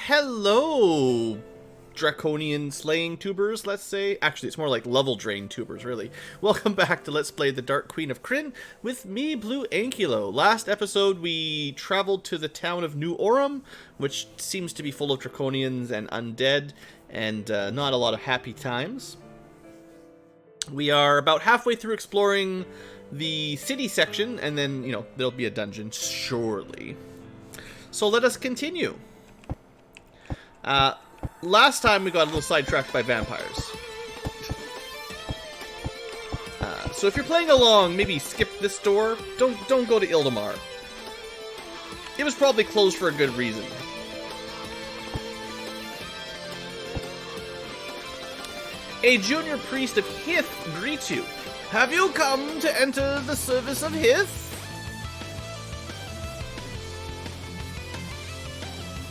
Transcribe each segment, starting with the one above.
Hello, draconian slaying tubers, let's say. Actually, it's more like level drain tubers, really. Welcome back to Let's Play the Dark Queen of Krynn with me, BlueAnkylo. Last episode, we traveled to the town of New Orem, which seems to be full of draconians and undead, and not a lot of happy times. We are about halfway through exploring the city section, and then, you know, there'll be a dungeon, surely. So let us continue. Last time we got a little sidetracked by vampires. So if you're playing along, maybe skip this door. Don't go to Ildamar. It was probably closed for a good reason. A junior priest of Hith greets you. Have you come to enter the service of Hith?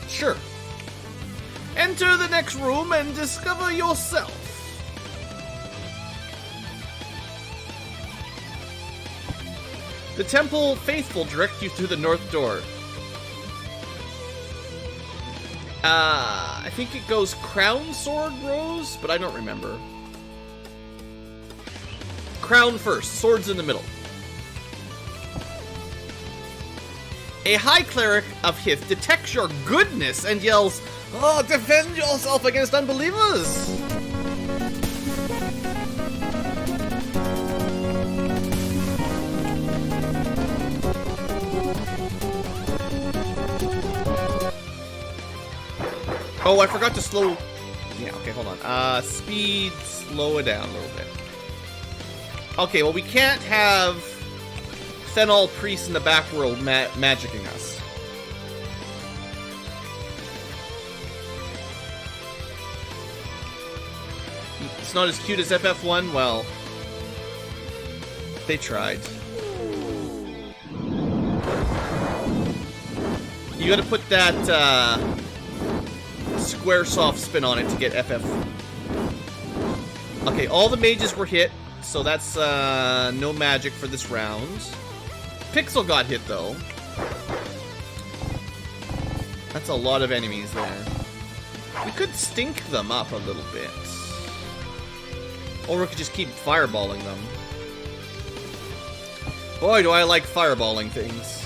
Sure. Enter the next room and discover yourself. The temple faithful direct you through the north door. I think it goes crown, sword, rose, but I don't remember. Crown first, swords in the middle. A high cleric of Hith detects your goodness and yells, "Oh, defend yourself against unbelievers!" Oh, I forgot to slow... Yeah, okay, hold on. Speed, slow it down a little bit. Okay, well, we can't have Fenol priests in the back world magicking us. It's not as cute as FF1? Well, they tried. You gotta put that, Squaresoft spin on it to get FF. Okay, all the mages were hit, so that's, no magic for this round. Pixel got hit, though. That's a lot of enemies there. We could stink them up a little bit. Or we could just keep fireballing them. Boy, do I like fireballing things.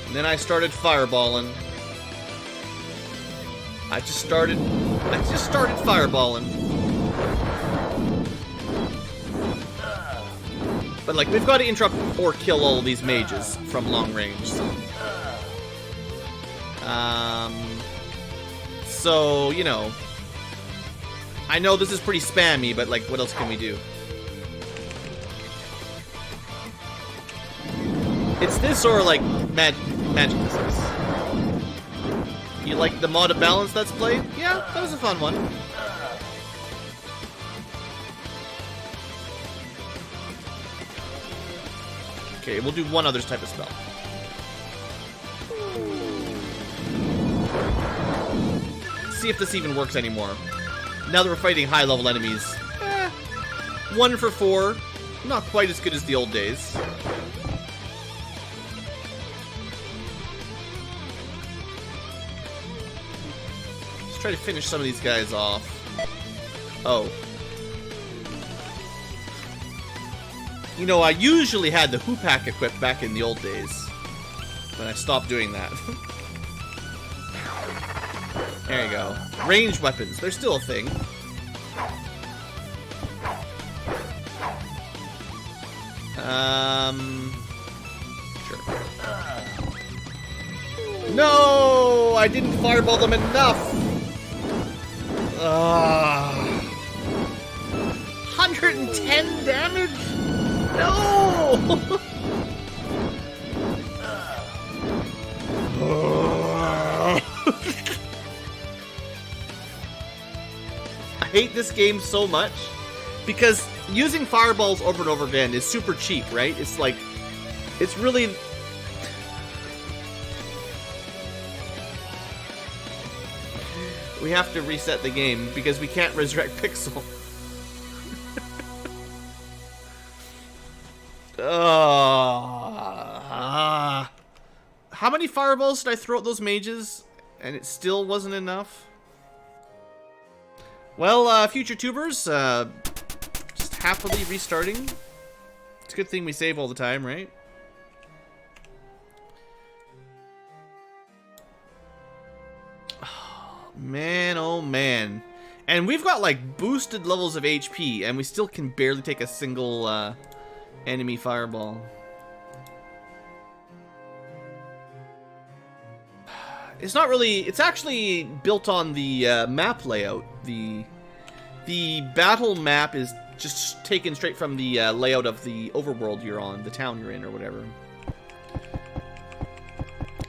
And then I started fireballing. I just started fireballing. But, like, we've got to interrupt or kill all of these mages from long range, so... So, you know... I know this is pretty spammy, but, like, what else can we do? It's this or, like, magic missiles. You like the mod of balance that's played? Yeah, that was a fun one. Okay, we'll do one other type of spell. See if this even works anymore. Now that we're fighting high-level enemies. 1 for 4. Not quite as good as the old days. Let's try to finish some of these guys off. Oh. You know, I usually had the Hoopak equipped back in the old days. But I stopped doing that. There you go. Ranged weapons. They're still a thing. Sure. No! I didn't fireball them enough! 110 damage? No! I hate this game so much because using fireballs over and over again is super cheap, right? It's like, it's really... We have to reset the game because we can't resurrect Pixel. How many fireballs did I throw at those mages, and it still wasn't enough? Well, future tubers, just happily restarting. It's a good thing we save all the time, right? Oh, man, oh man. And we've got like boosted levels of HP, and we still can barely take a single enemy fireball. It's not really, it's actually built on the map layout. The battle map is just taken straight from the layout of the overworld you're on, the town you're in or whatever.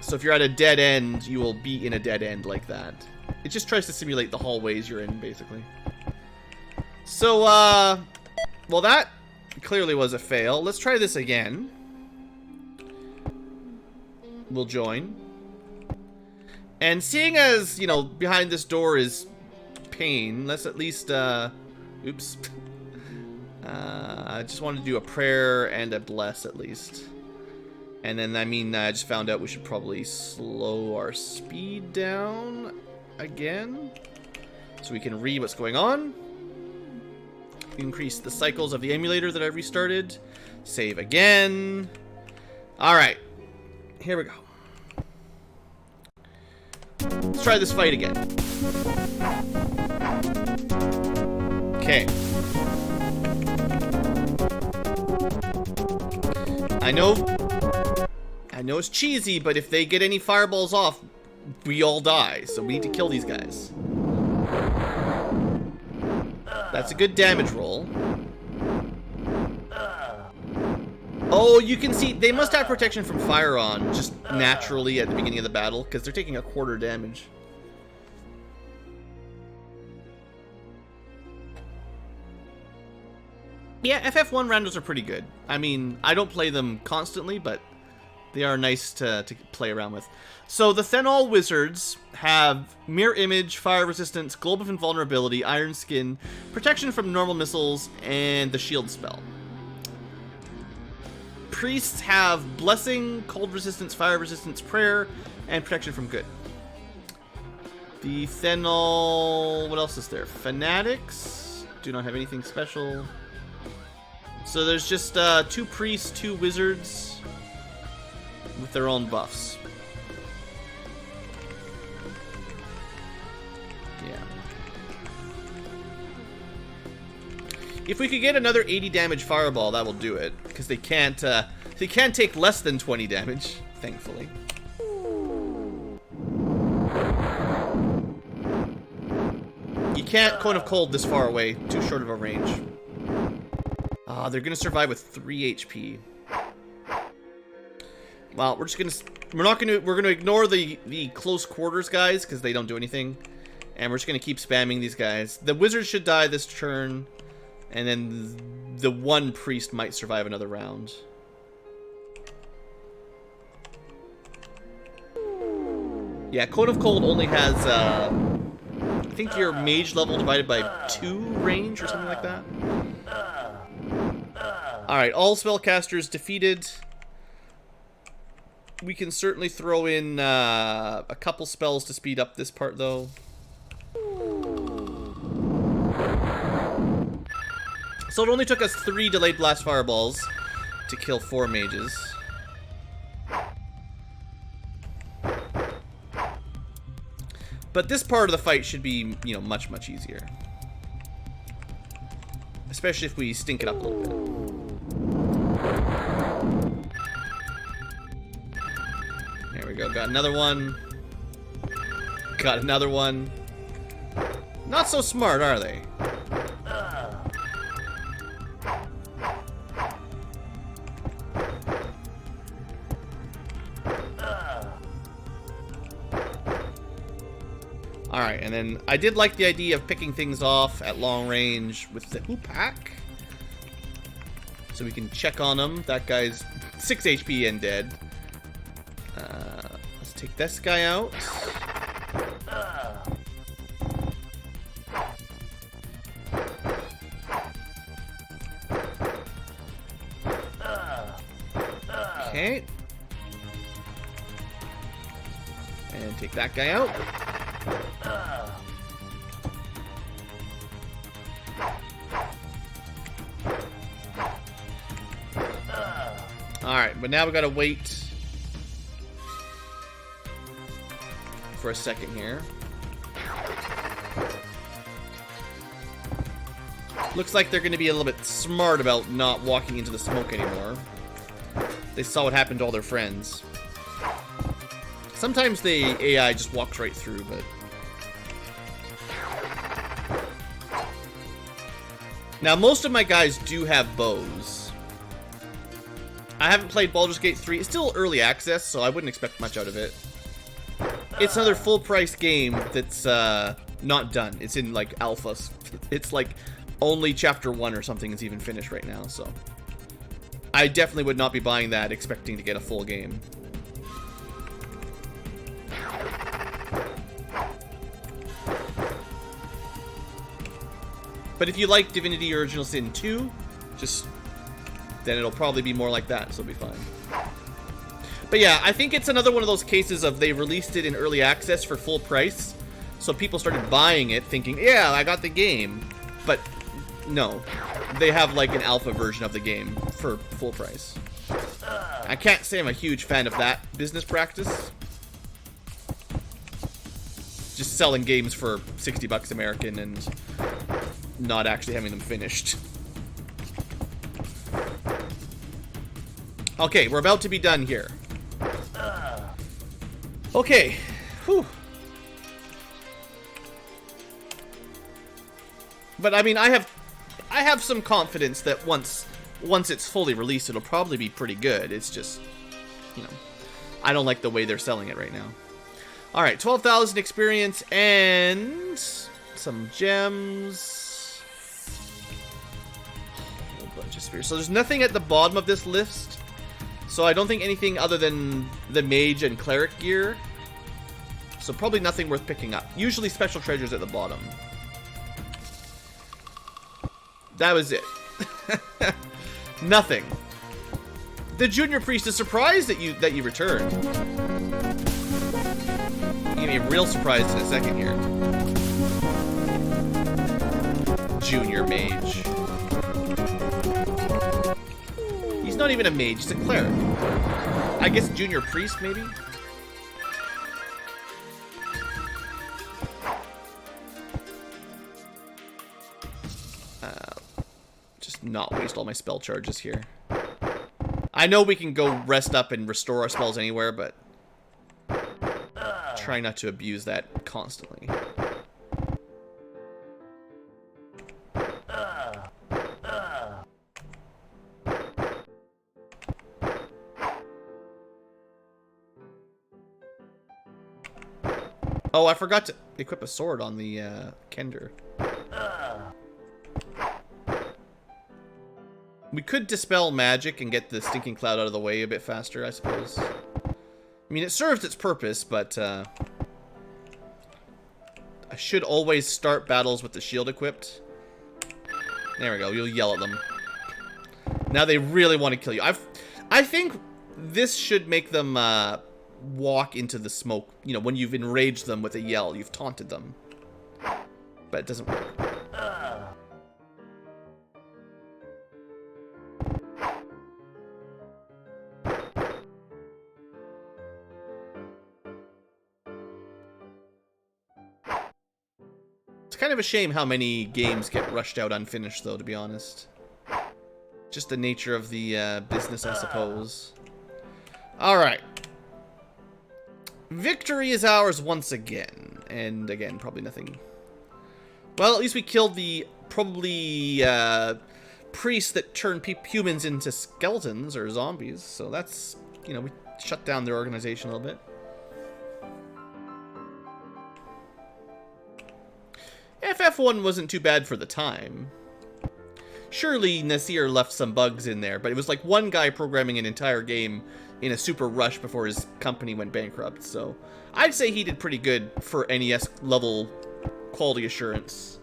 So if you're at a dead end, you will be in a dead end like that. It just tries to simulate the hallways you're in, basically. So, well, that clearly was a fail. Let's try this again. We'll join. And seeing as, you know, behind this door is pain, let's at least, oops. I just wanted to do a prayer and a bless at least. And then, I mean, I just found out we should probably slow our speed down again, so we can read what's going on. Increase the cycles of the emulator that I restarted. Save again. Alright. Here we go. Let's try this fight again. Okay. I know it's cheesy, but if they get any fireballs off, we all die. So we need to kill these guys. That's a good damage roll. Oh, you can see they must have protection from fire on just naturally at the beginning of the battle, because they're taking a quarter damage. Yeah, FF1 randos are pretty good. I mean, I don't play them constantly, but they are nice to play around with. So the Thenol Wizards have Mirror Image, Fire Resistance, Globe of Invulnerability, Iron Skin, Protection from Normal Missiles, and the Shield spell. Priests have Blessing, Cold Resistance, Fire Resistance, Prayer, and Protection from Good. The Thenol... what else is there? Fanatics do not have anything special. So there's just 2 priests, 2 wizards with their own buffs. Yeah. If we could get another 80 damage fireball, that will do it, because they can't take less than 20 damage, thankfully. You can't Cone of Cold this far away, too short of a range. They're gonna survive with 3 HP. Well, we're gonna ignore the close quarters guys because they don't do anything, and we're just gonna keep spamming these guys. The wizard should die this turn, and then the one priest might survive another round. Yeah, Cone of Cold only has I think your mage level divided by 2 range or something like that. Alright, all spellcasters defeated. We can certainly throw in a couple spells to speed up this part, though. So it only took us 3 delayed blast fireballs to kill 4 mages. But this part of the fight should be, you know, much, much easier. Especially if we stink it up a little bit. There we go. Got another one. Got another one. Not so smart, are they? Alright, and then I did like the idea of picking things off at long range with the Hoopak. So we can check on him. That guy's 6 HP and dead. Let's take this guy out. Okay. And take that guy out. Alright, but now we gotta wait for a second here. Looks like they're gonna be a little bit smart about not walking into the smoke anymore. They saw what happened to all their friends. Sometimes the AI just walks right through, but... Now, most of my guys do have bows. I haven't played Baldur's Gate 3. It's still early access, so I wouldn't expect much out of it. It's another full-price game that's not done. It's in, like, alpha. It's, like, only Chapter 1 or something is even finished right now, so... I definitely would not be buying that expecting to get a full game. But if you like Divinity Original Sin 2, then it'll probably be more like that, so it'll be fine. But yeah, I think it's another one of those cases of they released it in early access for full price, so people started buying it thinking, yeah, I got the game. But no, they have like an alpha version of the game for full price. I can't say I'm a huge fan of that business practice. Just selling games for 60 bucks American and not actually having them finished. Okay, we're about to be done here. Okay. Whew. But I mean, I have some confidence that once it's fully released, it'll probably be pretty good. It's just, you know, I don't like the way they're selling it right now. All right, 12,000 experience and some gems. A whole bunch of spheres. So there's nothing at the bottom of this list. So I don't think anything other than the mage and cleric gear. So probably nothing worth picking up. Usually special treasures at the bottom. That was it. Nothing. The junior priest is surprised that you returned. You're gonna be real surprised in a second here. Junior mage. He's not even a mage, he's a cleric. I guess junior priest, maybe? Just not waste all my spell charges here. I know we can go rest up and restore our spells anywhere, but try not to abuse that constantly. Oh, I forgot to equip a sword on the Kender. We could dispel magic and get the stinking cloud out of the way a bit faster, I suppose. I mean, it serves its purpose, but I should always start battles with the shield equipped. There we go. You'll yell at them. Now they really want to kill you. I think this should make them walk into the smoke. You know, when you've enraged them with a yell, you've taunted them. But it doesn't work. It's kind of a shame how many games get rushed out unfinished, though, to be honest. Just the nature of the business, I suppose. Alright. Victory is ours once again. And again, probably nothing. Well, at least we killed the probably priest that turned humans into skeletons or zombies. So that's, you know, we shut down their organization a little bit. FF1 wasn't too bad for the time. Surely Nasir left some bugs in there, but it was like one guy programming an entire game in a super rush before his company went bankrupt, so I'd say he did pretty good for NES level quality assurance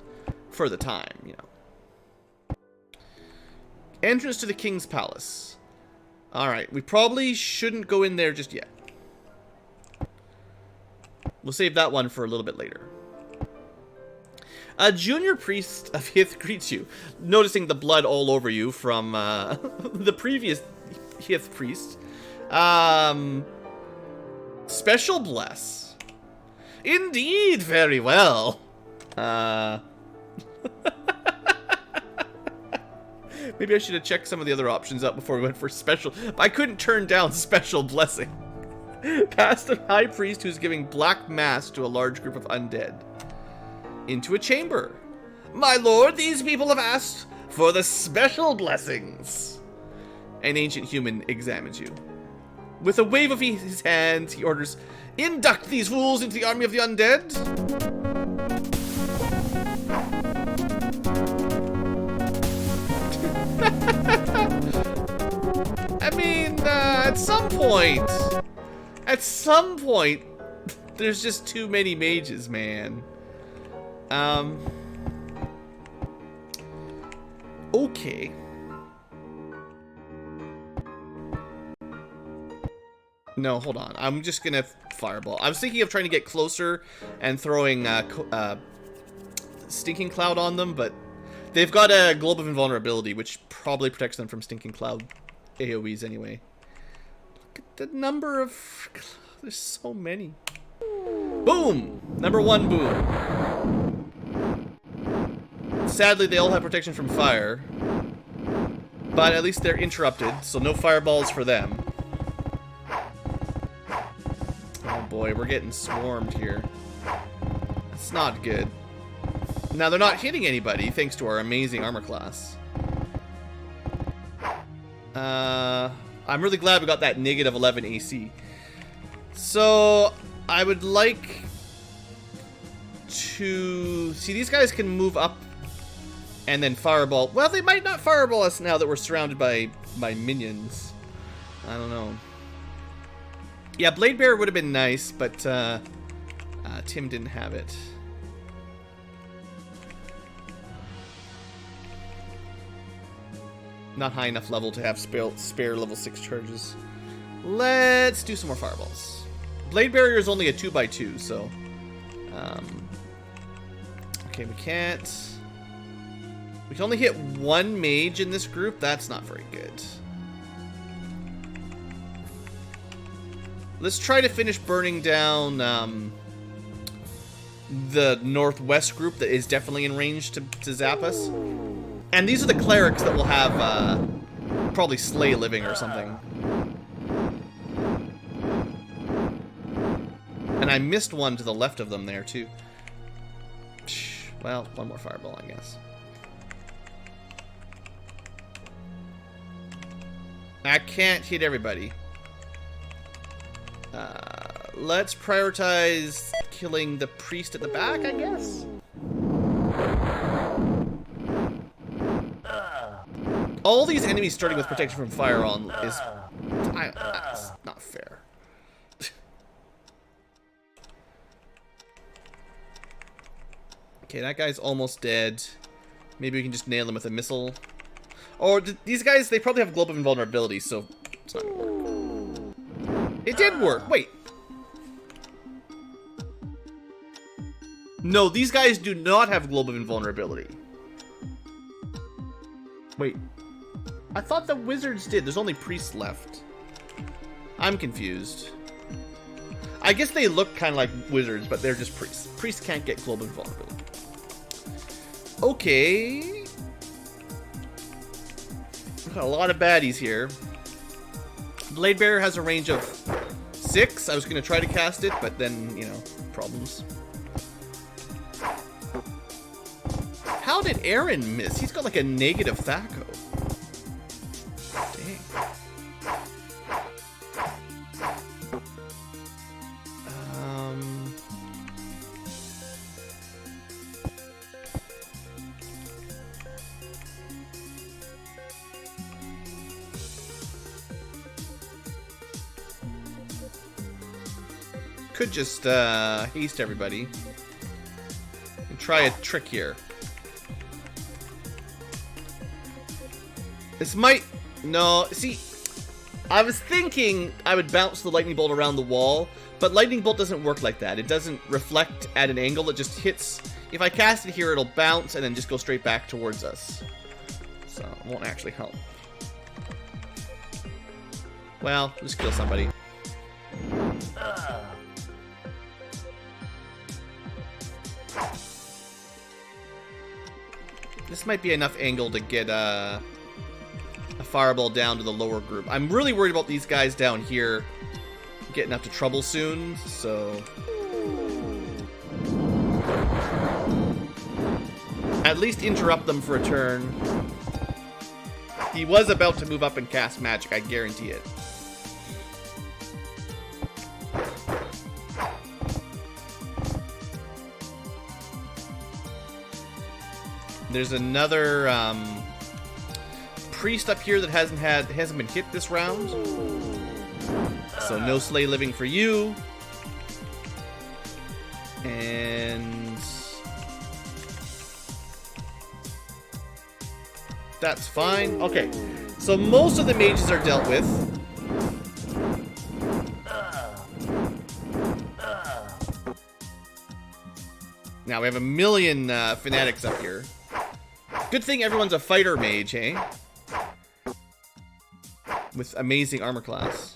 for the time, you know. Entrance to the King's Palace. Alright, we probably shouldn't go in there just yet. We'll save that one for a little bit later. A junior priest of Hith greets you, noticing the blood all over you from the previous Hith priest. Special bless. Indeed, very well. Maybe I should have checked some of the other options out before we went for special. I couldn't turn down special blessing. Past a high priest who's giving black mass to a large group of undead. Into a chamber. My lord, these people have asked for the special blessings. An ancient human examines you. With a wave of his hands, he orders, induct these fools into the army of the undead. I mean, at some point, there's just too many mages, man. Okay. No, hold on. I'm just gonna fireball. I was thinking of trying to get closer and throwing Stinking Cloud on them, but they've got a Globe of Invulnerability, which probably protects them from Stinking Cloud AoEs anyway. Look at the number of... There's so many. Boom! Number 1 boom. Sadly, they all have protection from fire. But at least they're interrupted, so no fireballs for them. Oh boy, we're getting swarmed here. That's not good. Now, they're not hitting anybody, thanks to our amazing armor class. I'm really glad we got that negative 11 AC. So, I would like to... See, these guys can move up and then fireball. Well, they might not fireball us now that we're surrounded by minions. I don't know. Yeah, Blade Bearer would have been nice, but Tim didn't have it. Not high enough level to have spare level 6 charges. Let's do some more fireballs. Blade Barrier is only a 2x2, so... okay, we can't... We can only hit one mage in this group. That's not very good. Let's try to finish burning down the northwest group that is definitely in range to zap us. And these are the clerics that will have probably Slay Living or something. And I missed one to the left of them there too. Well, one more fireball, I guess. I can't hit everybody. Let's prioritize killing the priest at the back, I guess. All these enemies starting with protection from fire on is... that's not fair. Okay, that guy's almost dead. Maybe we can just nail him with a missile. Or these guys, they probably have Globe of Invulnerability, so it's not gonna work. It did work. Wait. No, these guys do not have Globe of Invulnerability. Wait. I thought the wizards did. There's only priests left. I'm confused. I guess they look kind of like wizards, but they're just priests. Priests can't get Globe of Invulnerability. Okay. We've got a lot of baddies here. Blade Bearer has a range of 6. I was going to try to cast it, but then, you know, problems. How did Aaron miss? He's got like a negative Thaco. Dang. Could just haste everybody and try a trick here. This might... No, see, I was thinking I would bounce the lightning bolt around the wall, but lightning bolt doesn't work like that. It doesn't reflect at an angle. It just hits. If I cast it here, it'll bounce and then just go straight back towards us. So it won't actually help. Well, just kill somebody. This might be enough angle to get a fireball down to the lower group. I'm really worried about these guys down here getting up to trouble soon, so... At least interrupt them for a turn. He was about to move up and cast magic, I guarantee it. There's another priest up here that hasn't been hit this round. So no slay living for you. And that's fine. Okay. So most of the mages are dealt with. Now we have a million fanatics up here. Good thing everyone's a fighter mage, hey? With amazing armor class.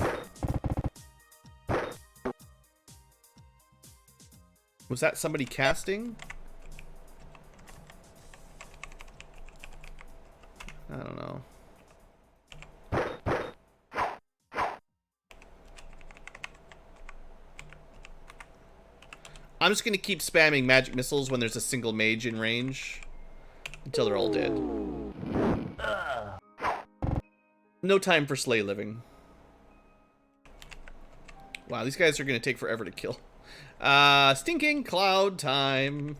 Was that somebody casting? I don't know. I'm just gonna keep spamming magic missiles when there's a single mage in range. Until they're all dead. No time for slay living. Wow, these guys are going to take forever to kill. Stinking cloud time.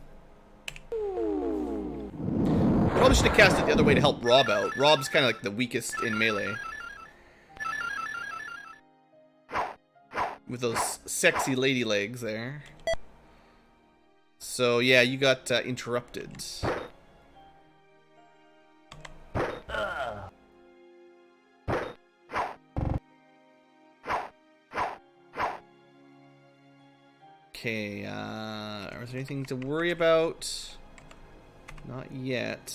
Probably should have cast it the other way to help Rob out. Rob's kind of like the weakest in melee. With those sexy lady legs there. So yeah, you got interrupted. Okay, is there anything to worry about? Not yet.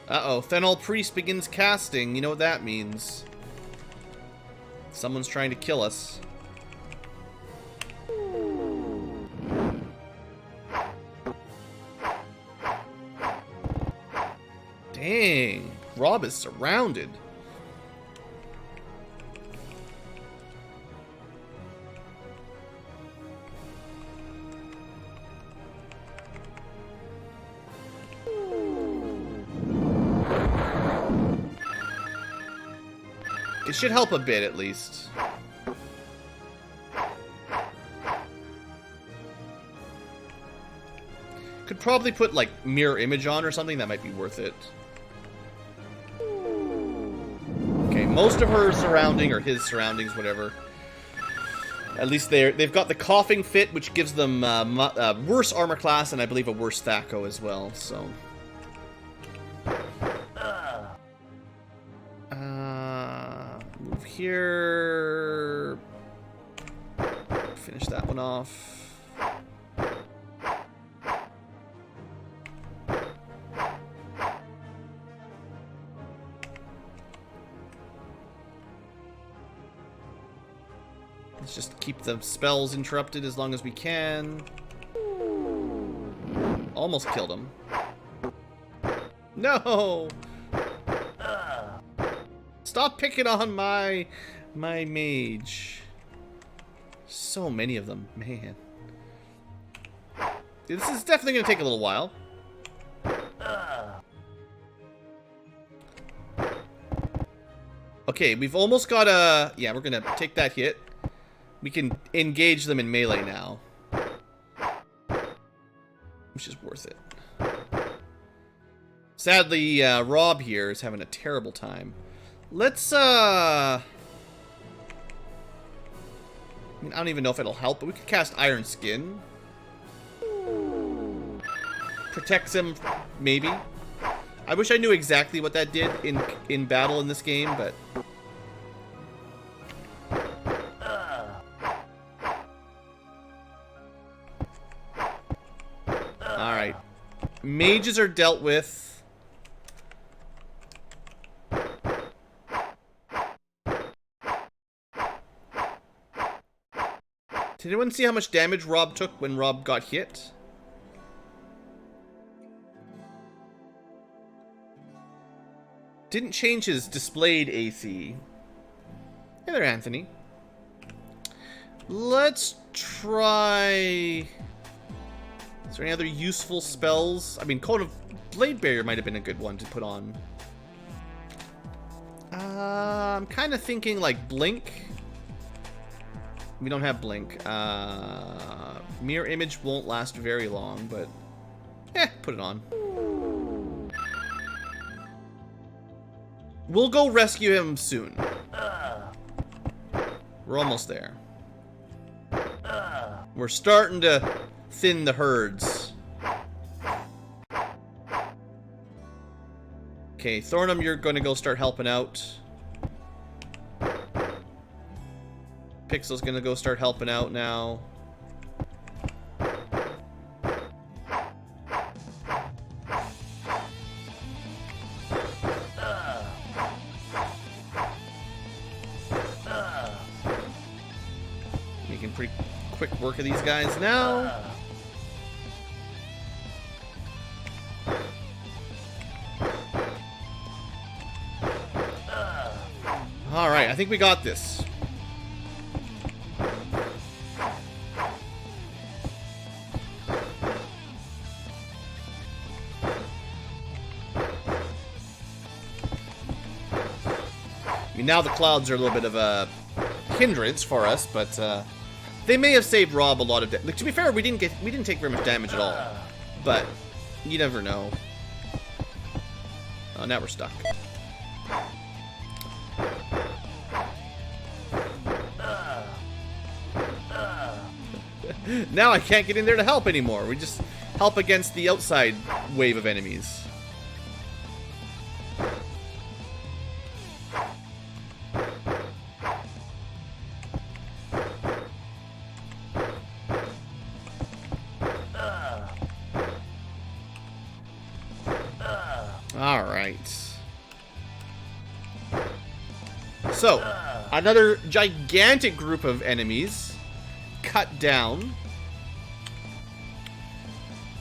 Uh-oh, Thenol Priest begins casting. You know what that means. Someone's trying to kill us. Dang, Rob is surrounded. It should help a bit, at least. Could probably put, like, mirror image on or something. That might be worth it. Okay, most of her surrounding, or his surroundings, whatever. At least they've got the coughing fit, which gives them worse armor class, and I believe a worse Thaco as well, so... Move here. Finish that one off. Let's just keep the spells interrupted as long as we can. Almost killed him. No! Stop picking on my mage. So many of them, man. This is definitely going to take a little while. Okay, we've almost got a... Yeah, we're going to take that hit. We can engage them in melee now. Which is worth it. Sadly, Rob here is having a terrible time. Let's, I mean, I don't even know if it'll help, but we could cast Iron Skin. Protects him, maybe. I wish I knew exactly what that did in battle in this game, but... Alright. Mages are dealt with. Did anyone see how much damage Rob took when Rob got hit? Didn't change his displayed AC. Hey there, Anthony. Let's try... Is there any other useful spells? I mean, Cone of Blade Barrier might have been a good one to put on. I'm kind of thinking like Blink. We don't have Blink. Mirror Image won't last very long, but... put it on. We'll go rescue him soon. We're almost there. We're starting to thin the herds. Okay, Thornum, you're going to go start helping out. Pixel's going to go start helping out now. Making pretty quick work of these guys now. Alright, I think we got this. I mean, now the clouds are a little bit of a hindrance for us, but they may have saved Rob a lot of damage. Like, to be fair, we didn't take very much damage at all, but you never know. Oh, now we're stuck. Now I can't get in there to help anymore. We just help against the outside wave of enemies. Alright. So, another gigantic group of enemies cut down.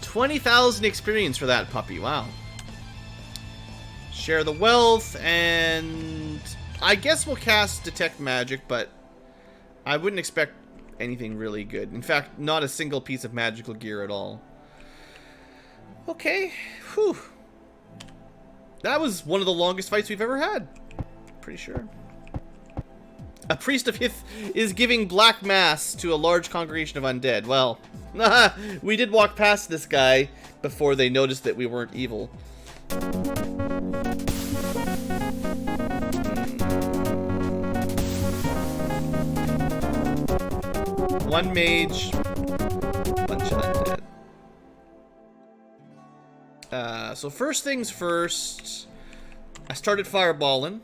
20,000 experience for that puppy. Wow. Share the wealth, and I guess we'll cast Detect Magic, but I wouldn't expect anything really good. In fact, not a single piece of magical gear at all. Okay. Whew. That was one of the longest fights we've ever had. Pretty sure. A priest of Hith is giving black mass to a large congregation of undead. Well, we did walk past this guy before they noticed that we weren't evil. One mage, bunch of undead. So first things first, I started fireballing.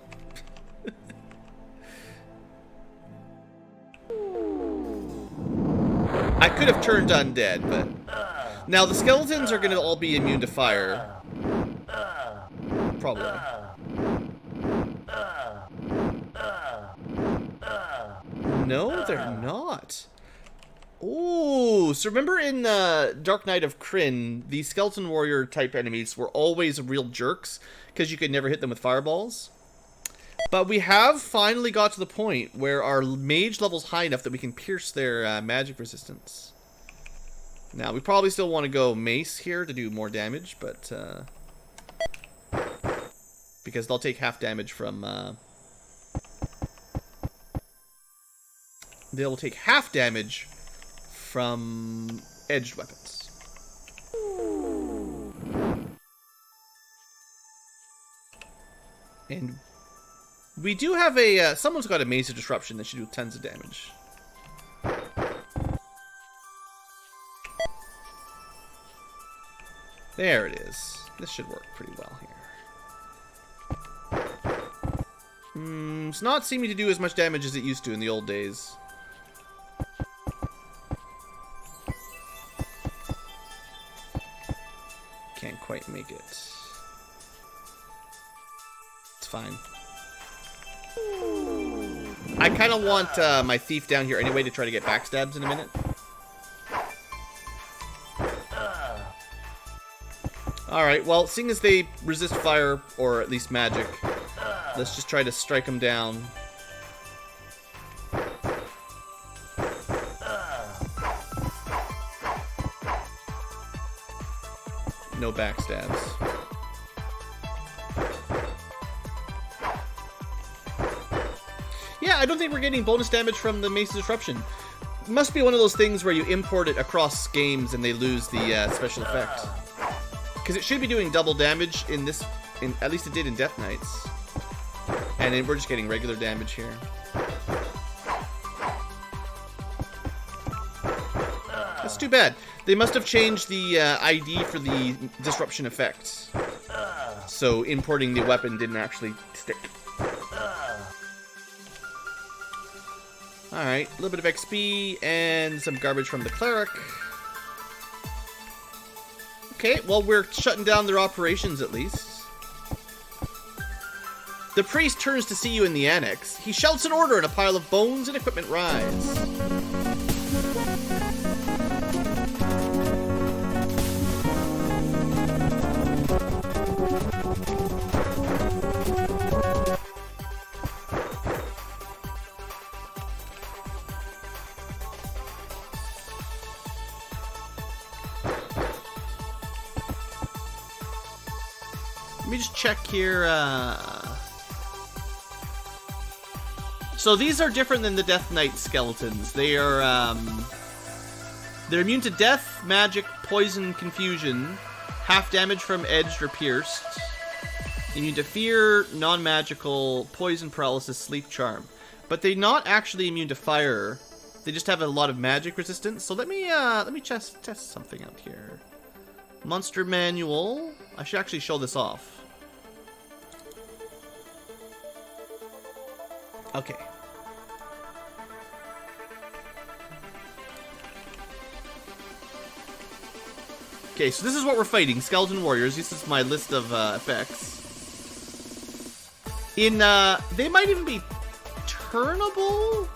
I could have turned undead, but... Now, the skeletons are going to all be immune to fire. Probably. No, they're not. Ooh, so remember in Dark Knight of Krynn, the skeleton warrior type enemies were always real jerks, because you could never hit them with fireballs? But we have finally got to the point where our mage level's high enough that we can pierce their magic resistance. Now, we probably still want to go mace here to do more damage, but... because they'll take half damage from... they'll take half damage from edged weapons. And... we do have a, someone's got a Maze of Disruption that should do tons of damage. There it is. This should work pretty well here. It's not seeming to do as much damage as it used to in the old days. Can't quite make it. It's fine. I kind of want my thief down here anyway to try to get backstabs in a minute. Alright, well, seeing as they resist fire, or at least magic, let's just try to strike them down. No backstabs. Yeah, I don't think we're getting bonus damage from the Mace's Disruption. It must be one of those things where you import it across games and they lose the special effect. Because it should be doing double damage in this, at least it did in Death Knights. And then we're just getting regular damage here. That's too bad. They must have changed the ID for the disruption effect. So importing the weapon didn't actually stick. Alright, a little bit of XP and some garbage from the cleric. Okay, well, we're shutting down their operations at least. The priest turns to see you in the annex. He shouts an order and a pile of bones and equipment rise. Let me just check here. So these are different than the Death Knight skeletons. They are they're immune to death, magic, poison, confusion, half damage from edged or pierced, immune to fear, non-magical, poison, paralysis, sleep, charm. But they're not actually immune to fire. They just have a lot of magic resistance. So let me test something out here. Monster manual. I should actually show this off. Okay. Okay, so this is what we're fighting. Skeleton warriors. This is my list of effects. They might even be turnable?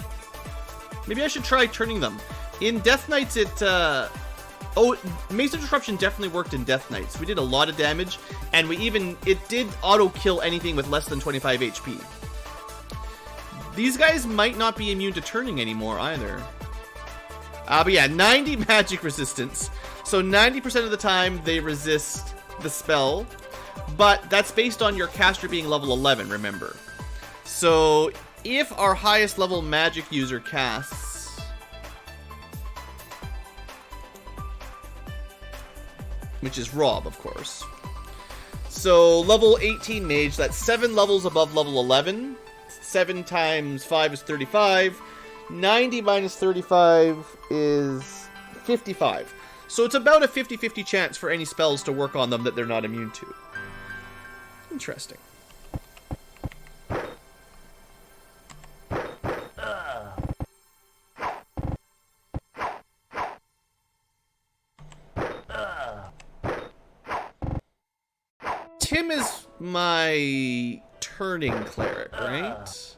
Maybe I should try turning them. In Death Knights, oh, Mace of Disruption definitely worked in Death Knights. We did a lot of damage, and it did auto-kill anything with less than 25 HP. These guys might not be immune to turning anymore either. But yeah, 90 magic resistance. So 90% of the time they resist the spell. But that's based on your caster being level 11, remember. So if our highest level magic user casts... which is Rob, of course. So level 18 mage, that's 7 levels above level 11. 7 times 5 is 35. 90 minus 35 is 55. So it's about a 50-50 chance for any spells to work on them that they're not immune to. Interesting. Tim is my turning cleric, right?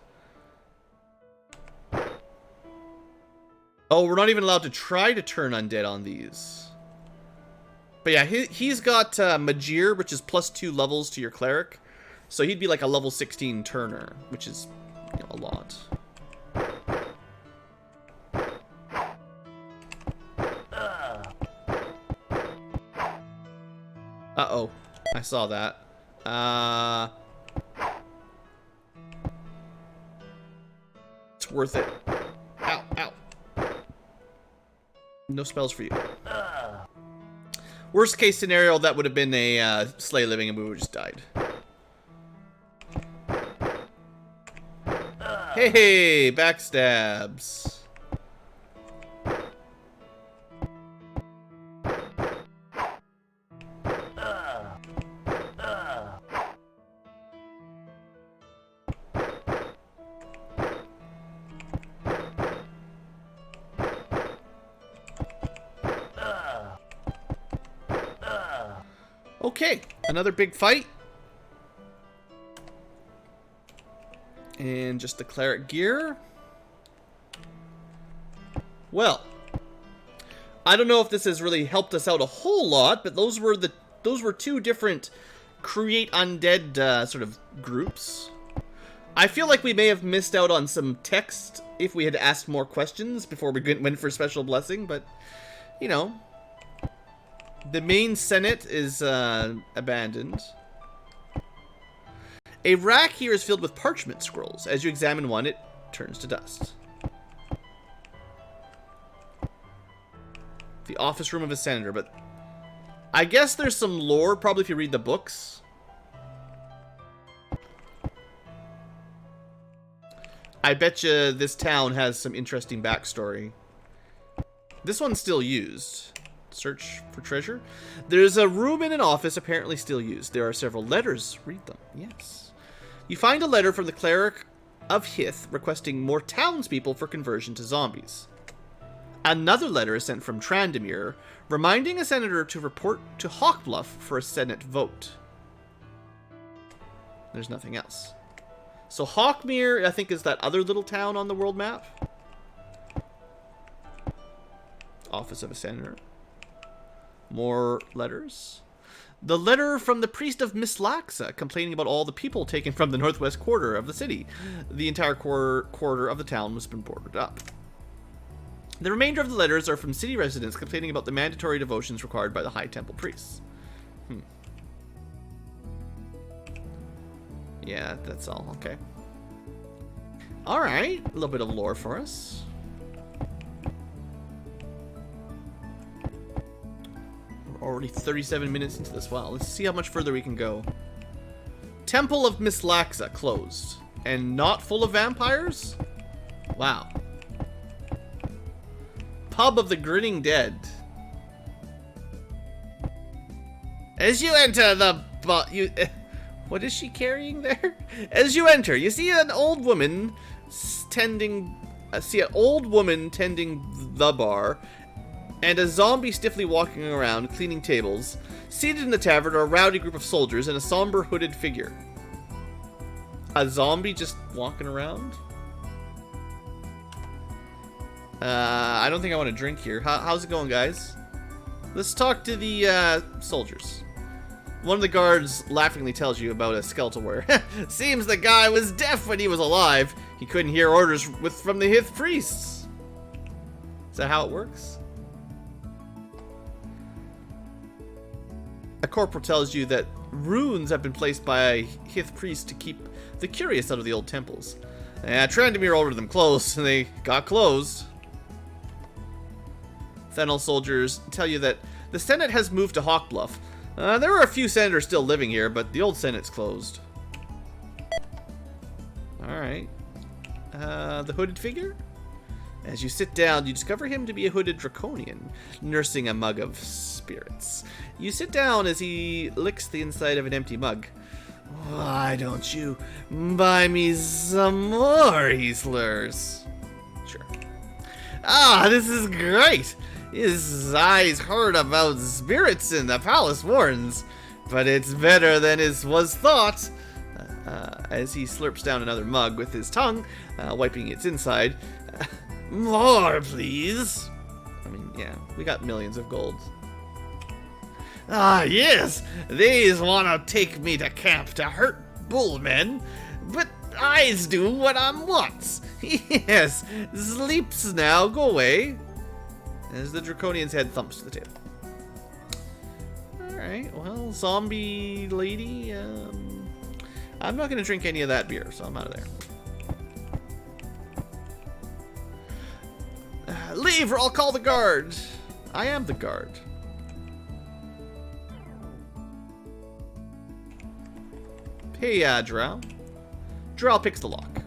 Oh, we're not even allowed to try to turn undead on these. But yeah, he's got Magir, which is +2 levels to your cleric. So he'd be like a level 16 turner, which is, you know, a lot. Uh-oh. I saw that. It's worth it. Ow, ow. No spells for you. Worst case scenario, that would have been a slay living and we would have just died. Hey, backstabs. Okay, another big fight. And just the cleric gear. Well, I don't know if this has really helped us out a whole lot, but those were two different create undead sort of groups. I feel like we may have missed out on some text if we had asked more questions before we went for special blessing, but you know, the main Senate is abandoned. A rack here is filled with parchment scrolls. As you examine one, it turns to dust. The office room of a senator, but I guess there's some lore, probably if you read the books. I bet you this town has some interesting backstory. This one's still used. Search for treasure. There's a room in an office apparently still used. There are several letters. Read them. Yes. You find a letter from the cleric of Hith requesting more townspeople for conversion to zombies. Another letter is sent from Trandamir, reminding a senator to report to Hawkbluff for a Senate vote. There's nothing else. So Hawkmere, I think, is that other little town on the world map. Office of a senator. More letters. The letter from the priest of Mislaxa, complaining about all the people taken from the northwest quarter of the city. The entire quarter of the town has been boarded up. The remainder of the letters are from city residents complaining about the mandatory devotions required by the High Temple priests. Yeah, that's all. Okay. Alright. A little bit of lore for us. We're already 37 minutes into this. Wow. Let's see how much further we can go. Temple of Mislaxa closed. And not full of vampires? Wow. Pub of the Grinning Dead. As you enter the... What is she carrying there? As you enter, you see an old woman tending the bar, and a zombie stiffly walking around, cleaning tables. Seated in the tavern are a rowdy group of soldiers and a somber hooded figure. A zombie just walking around? I don't think I want to drink here. How's it going, guys? Let's talk to the soldiers. One of the guards laughingly tells you about a skeletal warrior. Seems the guy was deaf when he was alive. He couldn't hear orders from the Hith priests. Is that how it works? A corporal tells you that runes have been placed by Hith priests to keep the curious out of the old temples. Trandamir ordered them closed, and they got closed. Fennel soldiers tell you that the Senate has moved to Hawkbluff. There are a few senators still living here, but the old Senate's closed. Alright. The hooded figure? As you sit down, you discover him to be a hooded draconian, nursing a mug of spirits. You sit down as he licks the inside of an empty mug. Why don't you buy me some more, he slurs. Sure. Ah, this is great! His eyes heard about spirits in the palace warrens, but it's better than it was thought. As he slurps down another mug with his tongue, wiping its inside. More, please. I mean, yeah, we got millions of gold. Ah, yes, these want to take me to camp to hurt bullmen, but I's do what I wants. Yes, sleeps now, go away. As the Draconian's head thumps to the table. Alright, well, zombie lady, I'm not going to drink any of that beer, so I'm out of there. Leave or I'll call the guard. I am the guard. Hey, Drow. Drow picks the lock.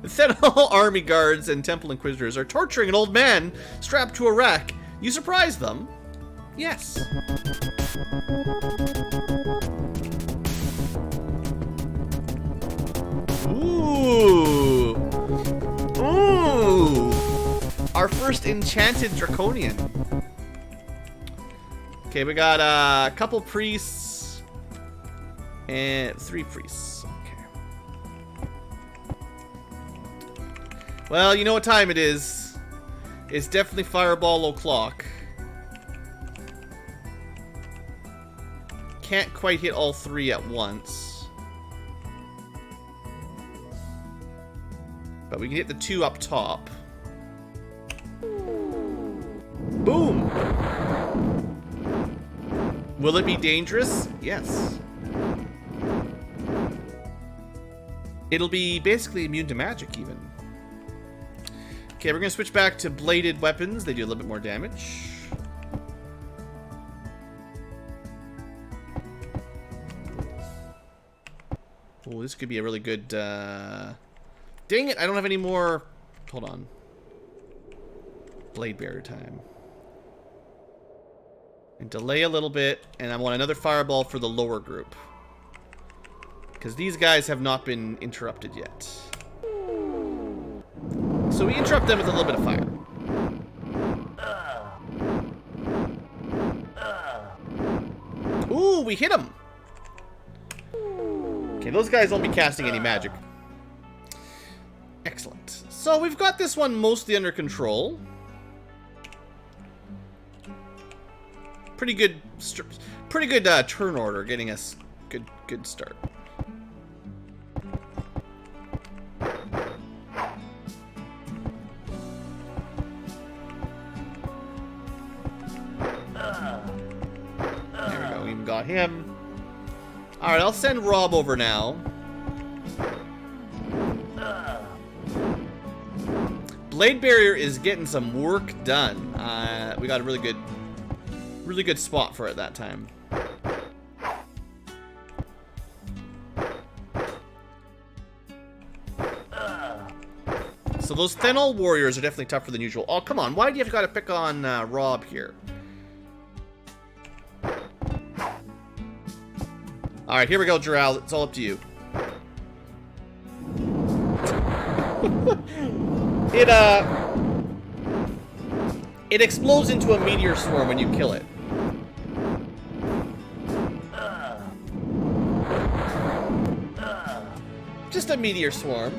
Fennel army guards and temple inquisitors are torturing an old man strapped to a rack. You surprise them? Yes. Ooh. Ooh. Our first enchanted draconian. Okay, we got a couple priests and 3 priests. Okay. Well, you know what time it is. It's definitely Fireball o'clock. Can't quite hit all 3 at once. But we can hit the 2 up top. Boom! Will it be dangerous? Yes. It'll be basically immune to magic, even. Okay, we're going to switch back to bladed weapons. They do a little bit more damage. Oh, this could be a really good... Dang it, I don't have any more... Hold on. Blade Bearer time. And delay a little bit, and I want another fireball for the lower group. Because these guys have not been interrupted yet. So we interrupt them with a little bit of fire. Ooh, we hit them! Okay, those guys won't be casting any magic. Excellent. So we've got this one mostly under control. Pretty good turn order, getting us good start. There we go, we even got him. Alright, I'll send Rob over now. Blade Barrier is getting some work done. We got a really good spot for it that time. So those Thenol warriors are definitely tougher than usual. Oh, come on. Why do you have got to pick on Rob here? Alright, here we go, Jural. It's all up to you. It explodes into a meteor swarm when you kill it. Just a meteor swarm.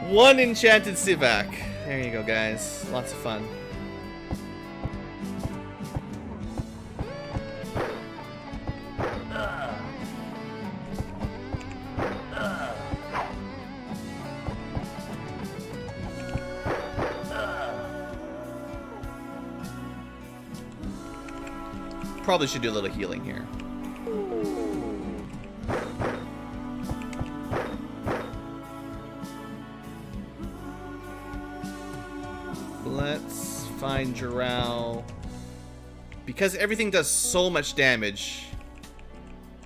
One enchanted Sivak. There you go, guys. Lots of fun. Probably should do a little healing here. Let's find Jirao. Because everything does so much damage,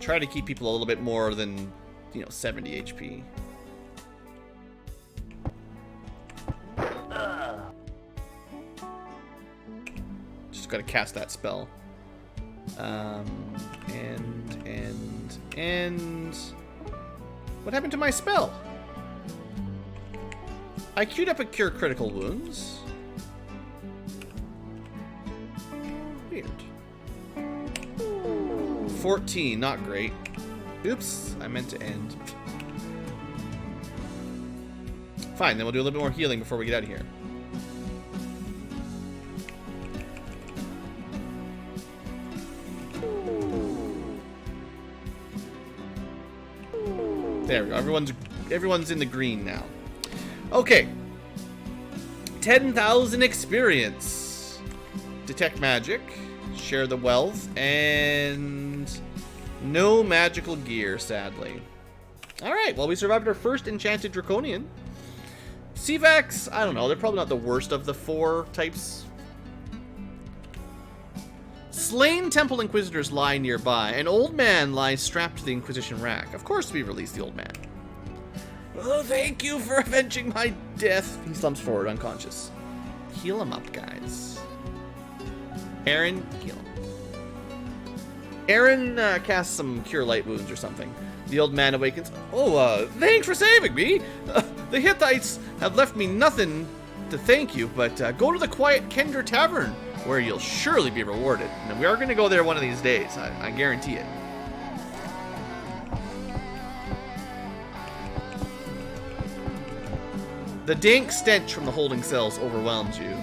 try to keep people a little bit more than, 70 HP. Just gotta cast that spell. And what happened to my spell? I queued up a Cure Critical Wounds. Weird. 14, not great. Oops, I meant to end. Fine, then we'll do a little bit more healing before we get out of here. There we go. Everyone's in the green now. Okay. 10,000 experience. Detect magic. Share the wealth. And no magical gear, sadly. Alright, well, we survived our first enchanted draconian. Sivaks, I don't know. They're probably not the worst of the 4 types. Slain Temple Inquisitors lie nearby. An old man lies strapped to the Inquisition rack. Of course we release the old man. Oh, thank you for avenging my death. He slumps forward, unconscious. Heal him up, guys. Aaron, heal him. Aaron casts some Cure Light Wounds or something. The old man awakens. Oh, thanks for saving me. The Hittites have left me nothing to thank you, but go to the Quiet Kender Tavern, where you'll surely be rewarded. And we are going to go there one of these days, I guarantee it. The dank stench from the holding cells overwhelms you.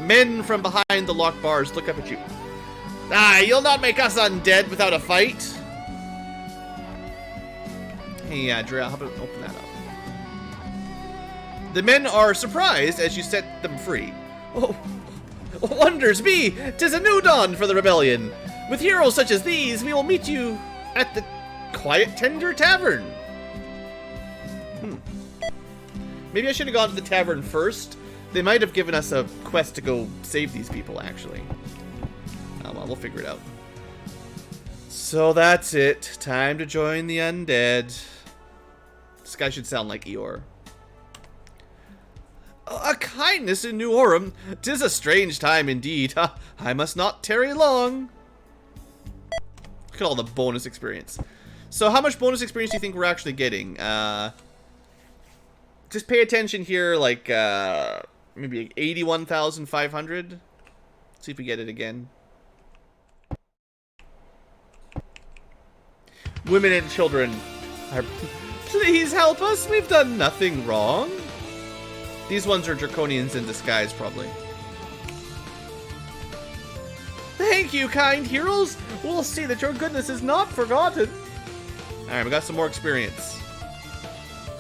Men from behind the locked bars look up at you. Ah, you'll not make us undead without a fight. Hey, Drew, how about open that up? The men are surprised as you set them free. Oh, wonders me! 'Tis a new dawn for the rebellion. With heroes such as these, we will meet you at the Quiet Tender Tavern. Maybe I should have gone to the tavern first. They might have given us a quest to go save these people, actually. Oh, well, we'll figure it out. So that's it. Time to join the undead. This guy should sound like Eeyore. A kindness in New Orem. 'Tis a strange time indeed. I must not tarry long. Look at all the bonus experience. So how much bonus experience do you think we're actually getting? Just pay attention here, like, maybe 81,500. See if we get it again. Women and children are... Please help us, we've done nothing wrong. These ones are draconians in disguise, probably. Thank you, kind heroes. We'll see that your goodness is not forgotten. Alright, we got some more experience.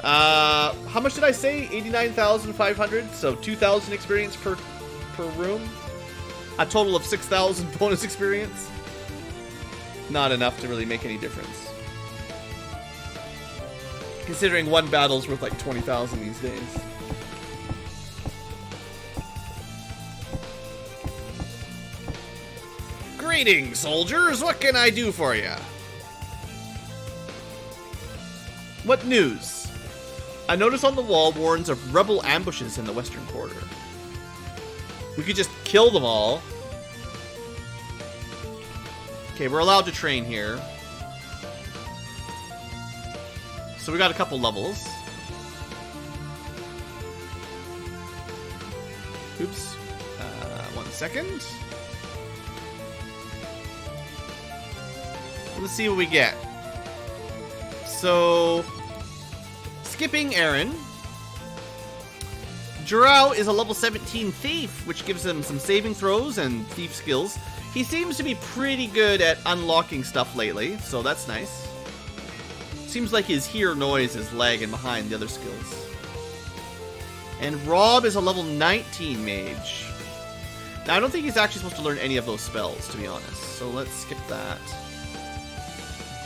How much did I say? 89,500, so 2,000 experience per room. A total of 6,000 bonus experience. Not enough to really make any difference. Considering one battle's worth like 20,000 these days. Greetings, soldiers! What can I do for you? What news? A notice on the wall warns of rebel ambushes in the western quarter. We could just kill them all. Okay, we're allowed to train here. So we got a couple levels. Oops. 1 second. Let's see what we get. So... Skipping Aaron. Jarrell is a level 17 thief, which gives him some saving throws and thief skills. He seems to be pretty good at unlocking stuff lately, so that's nice. Seems like his hear noise is lagging behind the other skills. And Rob is a level 19 mage. Now, I don't think he's actually supposed to learn any of those spells, to be honest, so let's skip that.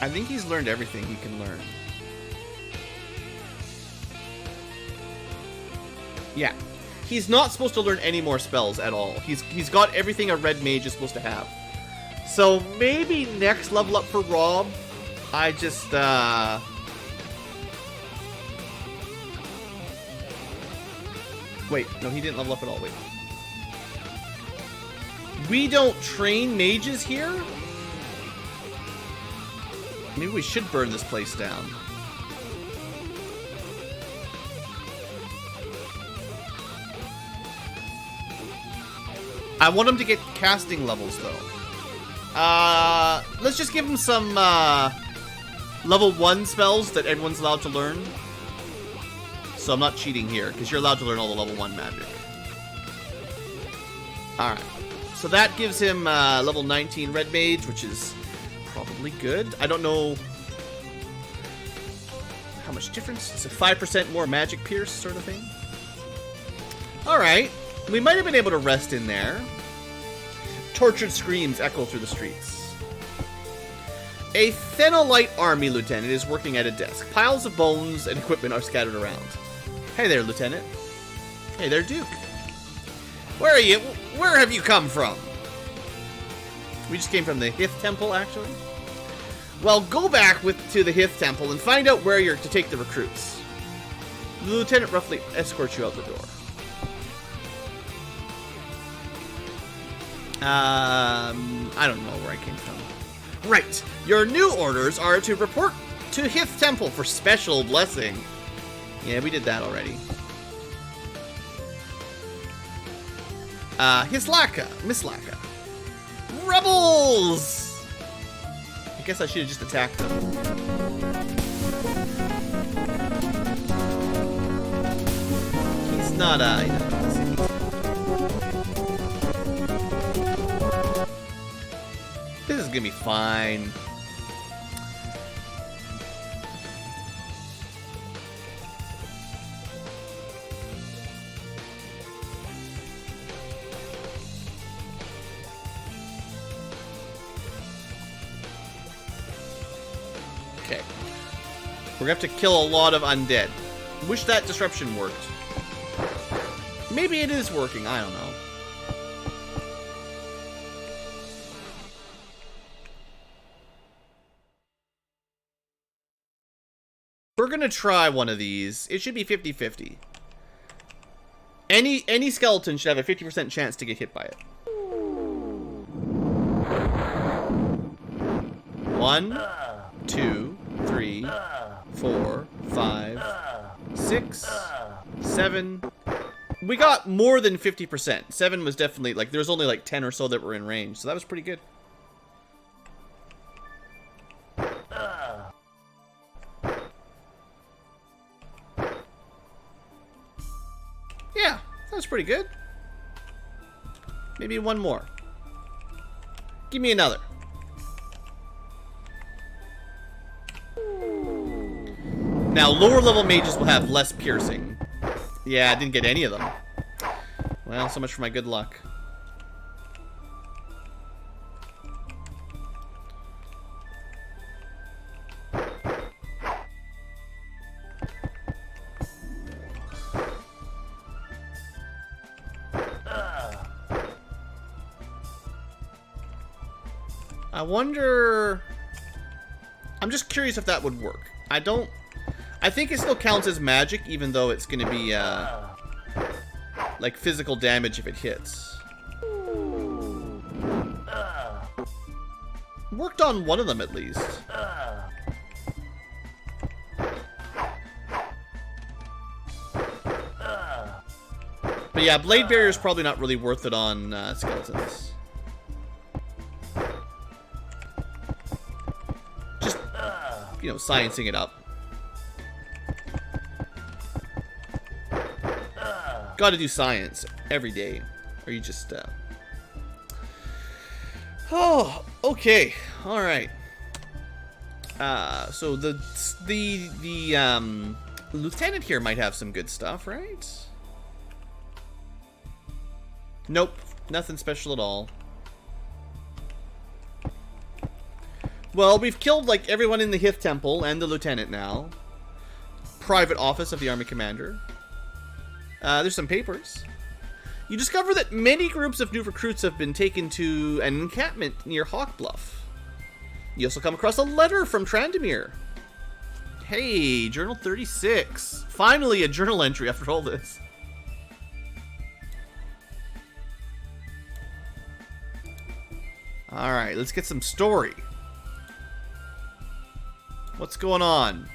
I think he's learned everything he can learn. Yeah, he's not supposed to learn any more spells at all. He's got everything a red mage is supposed to have. So maybe next level up for Rob, I just wait, no, he didn't level up at all. Wait, we don't train mages here. Maybe we should burn this place down. I want him to get casting levels, though. Let's just give him some, level 1 spells that everyone's allowed to learn. So I'm not cheating here, because you're allowed to learn all the level 1 magic. Alright. So that gives him, level 19 Red Mage, which is probably good. I don't know how much difference. It's a 5% more magic pierce sort of thing. Alright. We might have been able to rest in there. Tortured screams echo through the streets. A Thenolite army lieutenant is working at a desk. Piles of bones and equipment are scattered around. Hey there, Lieutenant. Hey there, Duke. Where are you? Where have you come from? We just came from the Hith Temple, actually. Well, go back to the Hith Temple and find out where you're to take the recruits. The lieutenant roughly escorts you out the door. I don't know where I came from. Right. Your new orders are to report to Hith Temple for special blessing. Yeah, we did that already. Mislaka. Rebels! I guess I should have just attacked them. He's not, This is gonna be fine. Okay. We're gonna have to kill a lot of undead. Wish that disruption worked. Maybe it is working, I don't know. We're gonna try one of these. It should be 50-50. Any skeleton should have a 50% chance to get hit by it. 1, 2, 3, 4, 5, 6, 7. We got more than 50%. 7 was definitely, like, there was only like 10 or so that were in range, so that was pretty good. Yeah, that was pretty good. Maybe one more. Give me another. Now, lower level mages will have less piercing. Yeah, I didn't get any of them. Well, so much for my good luck. I wonder... I'm just curious if that would work. I think it still counts as magic, even though it's going to be, like, physical damage if it hits. Worked on one of them, at least. But yeah, Blade Barrier is probably not really worth it on skeletons. Just, you know, sciencing it up. Gotta do science every day, or you just, Oh, okay, all right. So the lieutenant here might have some good stuff, right? Nope, nothing special at all. Well, we've killed, like, everyone in the Hith Temple and the lieutenant now. Private office of the army commander. There's some papers. You discover that many groups of new recruits have been taken to an encampment near Hawk Bluff. You also come across a letter from Trandamir. Hey, Journal 36. Finally a journal entry after all this. Alright, let's get some story. What's going on?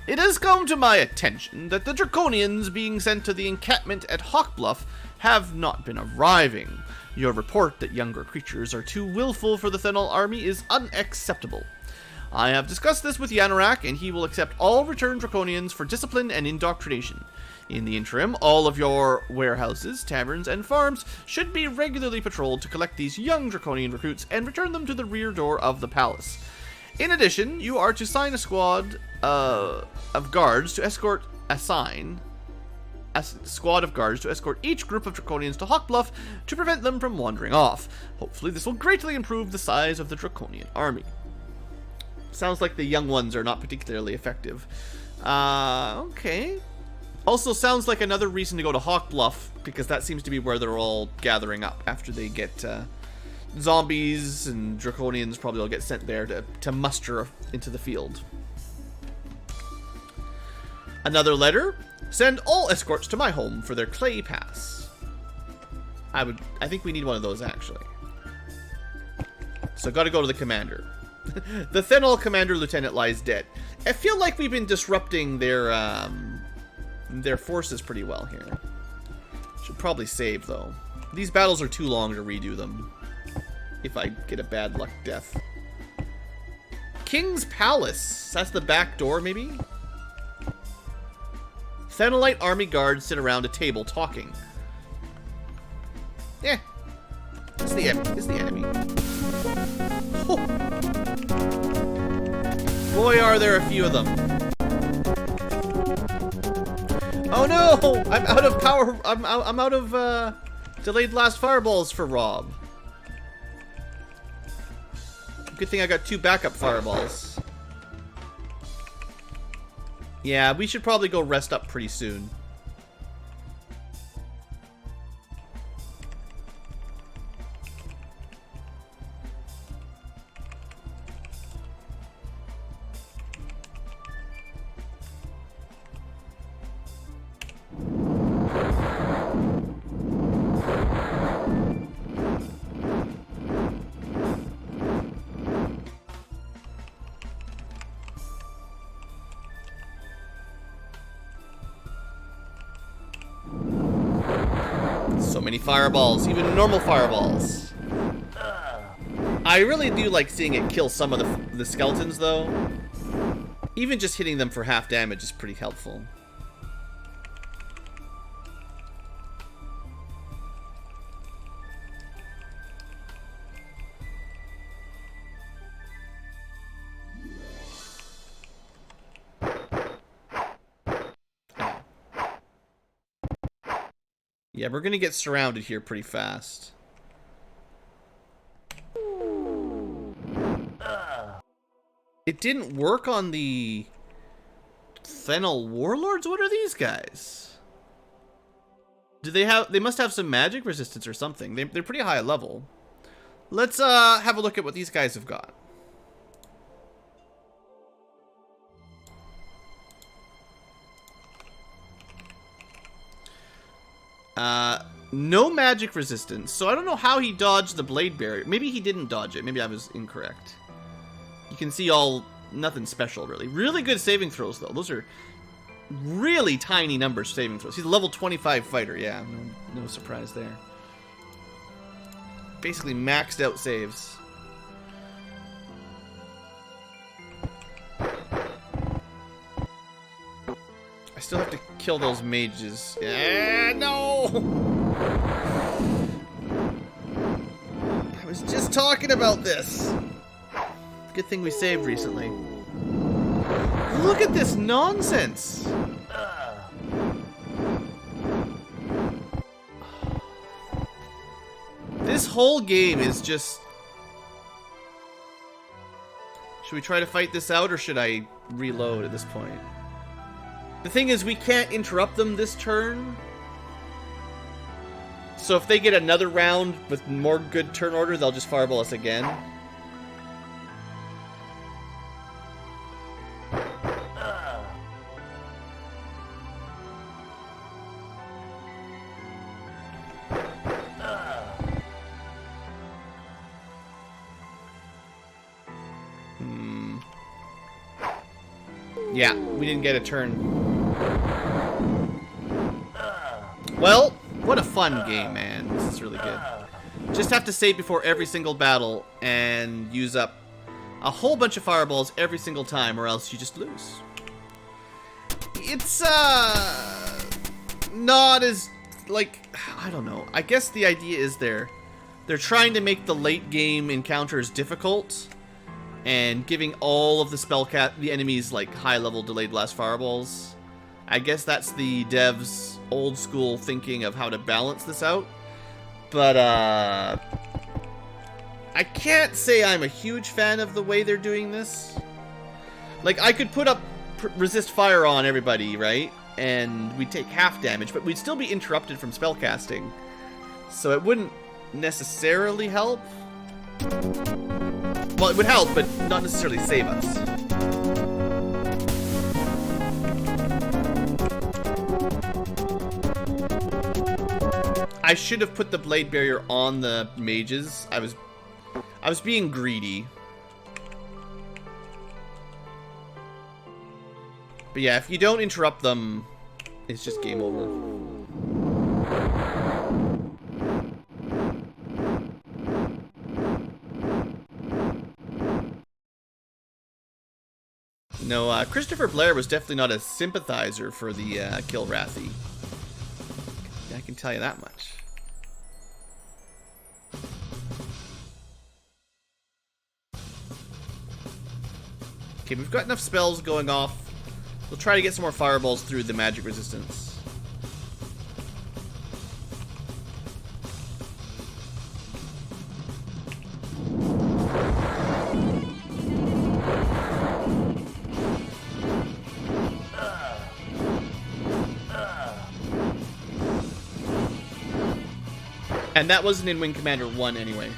It has come to my attention that the Draconians being sent to the encampment at Hawk Bluff have not been arriving. Your report that younger creatures are too willful for the Thenol army is unacceptable. I have discussed this with Yanorak, and he will accept all returned Draconians for discipline and indoctrination. In the interim, all of your warehouses, taverns, and farms should be regularly patrolled to collect these young Draconian recruits and return them to the rear door of the palace. In addition, you are to assign a squad of guards to escort each group of Draconians to Hawk Bluff to prevent them from wandering off. Hopefully this will greatly improve the size of the Draconian army. Sounds like the young ones are not particularly effective. Okay. Also sounds like another reason to go to Hawk Bluff, because that seems to be where they're all gathering up after they get zombies and Draconians probably all get sent there to muster into the field. Another letter. Send all escorts to my home for their clay pass. I think we need one of those, actually. So gotta go to the commander. The Thenol commander lieutenant lies dead. I feel like we've been disrupting their forces pretty well here. Should probably save, though. These battles are too long to redo them. If I get a bad luck death. King's Palace. That's the back door, maybe? Thenolite army guards sit around a table talking. Yeah. It's the enemy. Oh. Boy, are there a few of them. Oh no! I'm out of power. I'm out of delayed blast fireballs for Rob. Good thing I got 2 backup fireballs. Yeah, we should probably go rest up pretty soon. So many fireballs, even normal fireballs. I really do like seeing it kill some of the skeletons, though. Even just hitting them for half damage is pretty helpful. Yeah, we're gonna get surrounded here pretty fast. It didn't work on the Fennel Warlords? What are these guys? Do they have... They must have some magic resistance or something. They're pretty high level. Let's have a look at what these guys have got. No magic resistance, so I don't know how he dodged the blade barrier. Maybe he didn't dodge it. Maybe I was incorrect. You can see nothing special, really. Really good saving throws, though. Those are really tiny numbers saving throws. He's a level 25 fighter, yeah. No surprise there. Basically maxed out saves. I still have to kill those mages. No! I was just talking about this. Good thing we saved recently. Look at this nonsense! This whole game is just... Should we try to fight this out, or should I reload at this point? The thing is, we can't interrupt them this turn. So if they get another round with more good turn order, they'll just fireball us again. Yeah, we didn't get a turn. Well, what a fun game, man. This is really good. Just have to save before every single battle and use up a whole bunch of fireballs every single time, or else you just lose. It's, not as, like, I don't know. I guess the idea is they're trying to make the late game encounters difficult, and giving all of the enemies like high-level delayed blast fireballs. I guess that's the devs' old school thinking of how to balance this out. But I can't say I'm a huge fan of the way they're doing this. Like, I could put up resist fire on everybody, right? And we'd take half damage, but we'd still be interrupted from spellcasting. So it wouldn't necessarily help. Well, it would help, but not necessarily save us. I should have put the blade barrier on the mages. I was being greedy. But yeah, if you don't interrupt them, it's just game over. No, Christopher Blair was definitely not a sympathizer for the Kilrathi. I can tell you that much. Okay, we've got enough spells going off. We'll try to get some more fireballs through the magic resistance. And that wasn't in Wing Commander 1 anyway.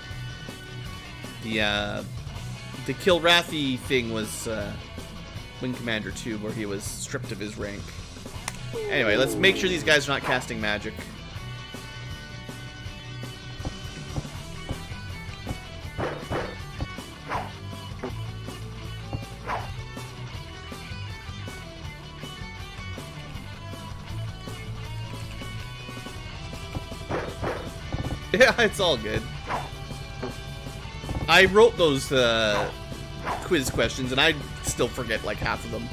The Kilrathi thing was Wing Commander 2, where he was stripped of his rank. Anyway, let's make sure these guys are not casting magic. Yeah, it's all good. I wrote those quiz questions, and I still forget like half of them.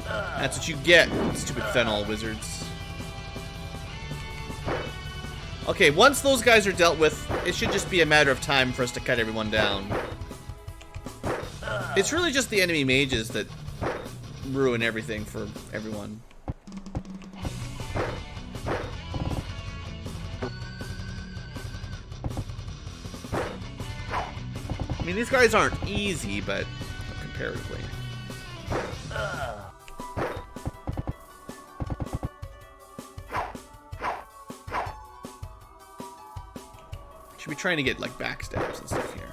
That's what you get, stupid phenol wizards. Okay, once those guys are dealt with, it should just be a matter of time for us to cut everyone down. It's really just the enemy mages that ruin everything for everyone. I mean, these guys aren't easy, but comparatively. Should be trying to get, like, backstabs and stuff here.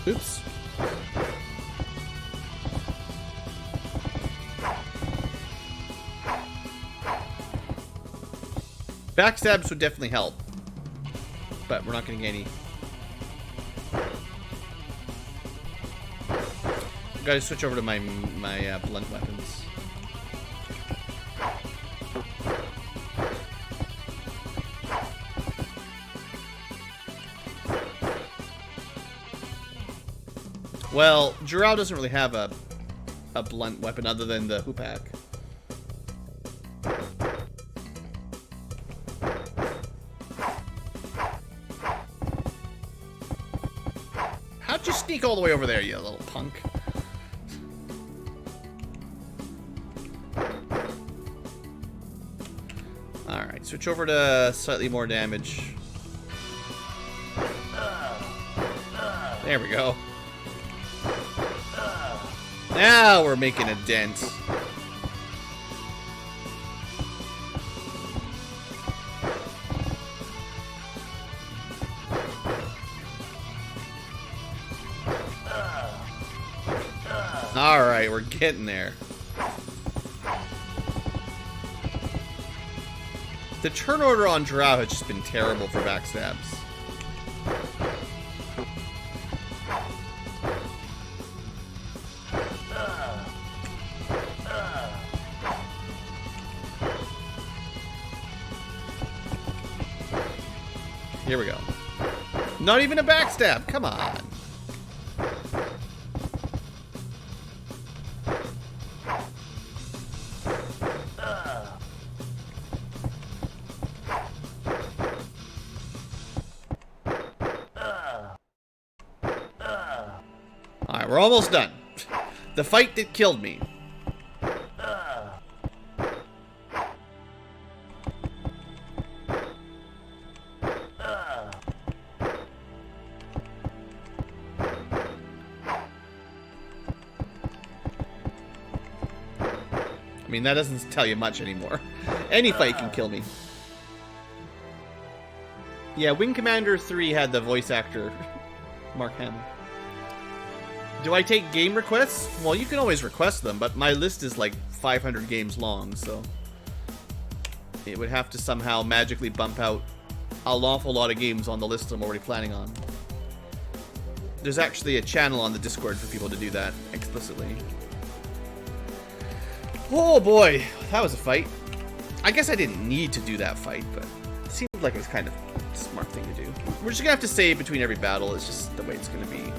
Oops. Backstabs would definitely help, but we're not going to get any. I've got to switch over to my blunt weapons. Well, Jirao doesn't really have a blunt weapon other than the hoopak. How'd you sneak all the way over there, you little punk? Alright, switch over to slightly more damage. There we go. Now we're making a dent. Alright, we're getting there. The turn order on Jirao has just been terrible for backstabs. Here we go. Not even a backstab. Come on. Alright, we're almost done. The fight that killed me. I mean, that doesn't tell you much anymore. Any fight can kill me. Yeah, Wing Commander 3 had the voice actor, Mark Hamill. Do I take game requests? Well, you can always request them, but my list is like 500 games long, so it would have to somehow magically bump out an awful lot of games on the list I'm already planning on. There's actually a channel on the Discord for people to do that explicitly. Oh boy, that was a fight. I guess I didn't need to do that fight, but it seemed like it was kind of a smart thing to do. We're just gonna have to save between every battle. It's just the way it's gonna be.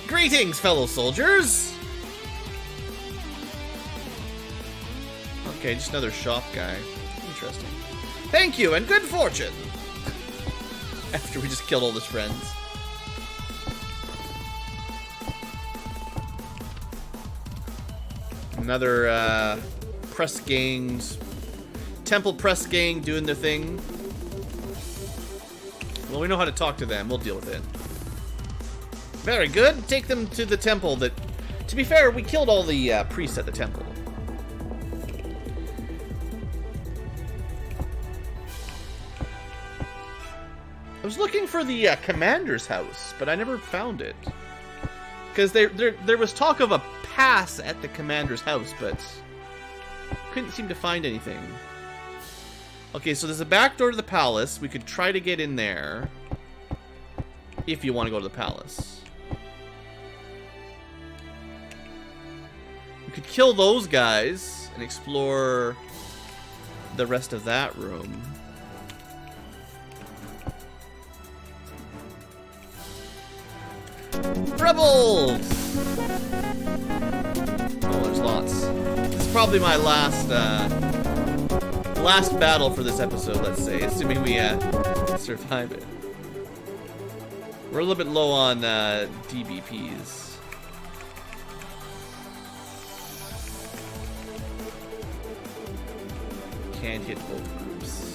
Greetings, fellow soldiers! Okay, just another shop guy. Interesting. Thank you and good fortune! After we just killed all his friends. Another press gangs. Temple press gang doing their thing. Well, we know how to talk to them. We'll deal with it. Very good. Take them to the temple that... To be fair, we killed all the priests at the temple. I was looking for the commander's house, but I never found it. Because there was talk of a pass at the commander's house, but couldn't seem to find anything. Okay, so there's a back door to the palace. We could try to get in there if you want to go to the palace. We could kill those guys and explore the rest of that room. Rebels! Oh, there's lots. This is probably my last battle for this episode, let's say, assuming we survive it. We're a little bit low on DBPs. Can't hit both groups.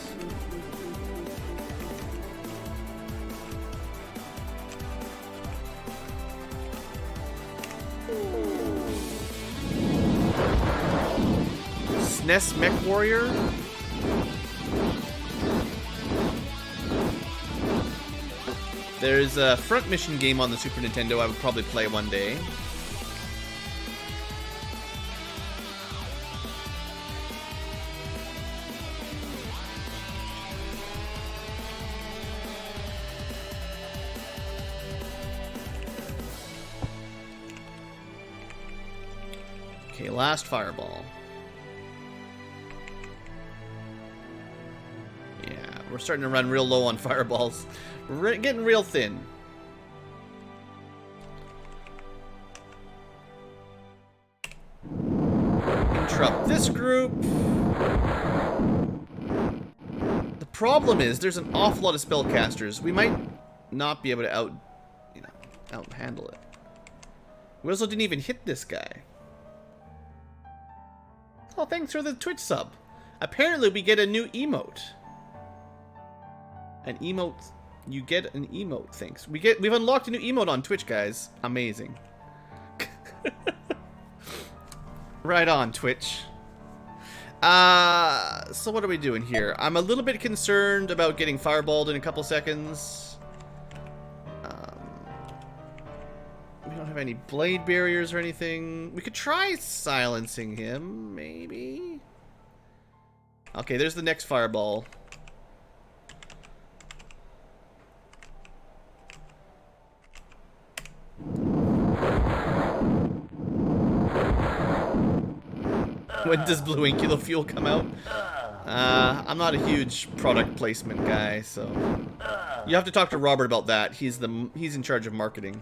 SNES Mech Warrior? There's a front mission game on the Super Nintendo I would probably play one day. Okay, last fireball. Yeah, we're starting to run real low on fireballs. We're getting real thin. Interrupt this group. The problem is there's an awful lot of spellcasters. We might not be able to out handle it. We also didn't even hit this guy. Oh, thanks for the Twitch sub. Apparently we get a new emote. An emote. You get an emote, thanks. We've unlocked a new emote on Twitch, guys. Amazing. Right on, Twitch. So what are we doing here? I'm a little bit concerned about getting fireballed in a couple seconds. We don't have any blade barriers or anything. We could try silencing him, maybe. Okay, there's the next fireball. When does BlueAnkylo fuel come out? I'm not a huge product placement guy, so you have to talk to Robert about that. He's in charge of marketing.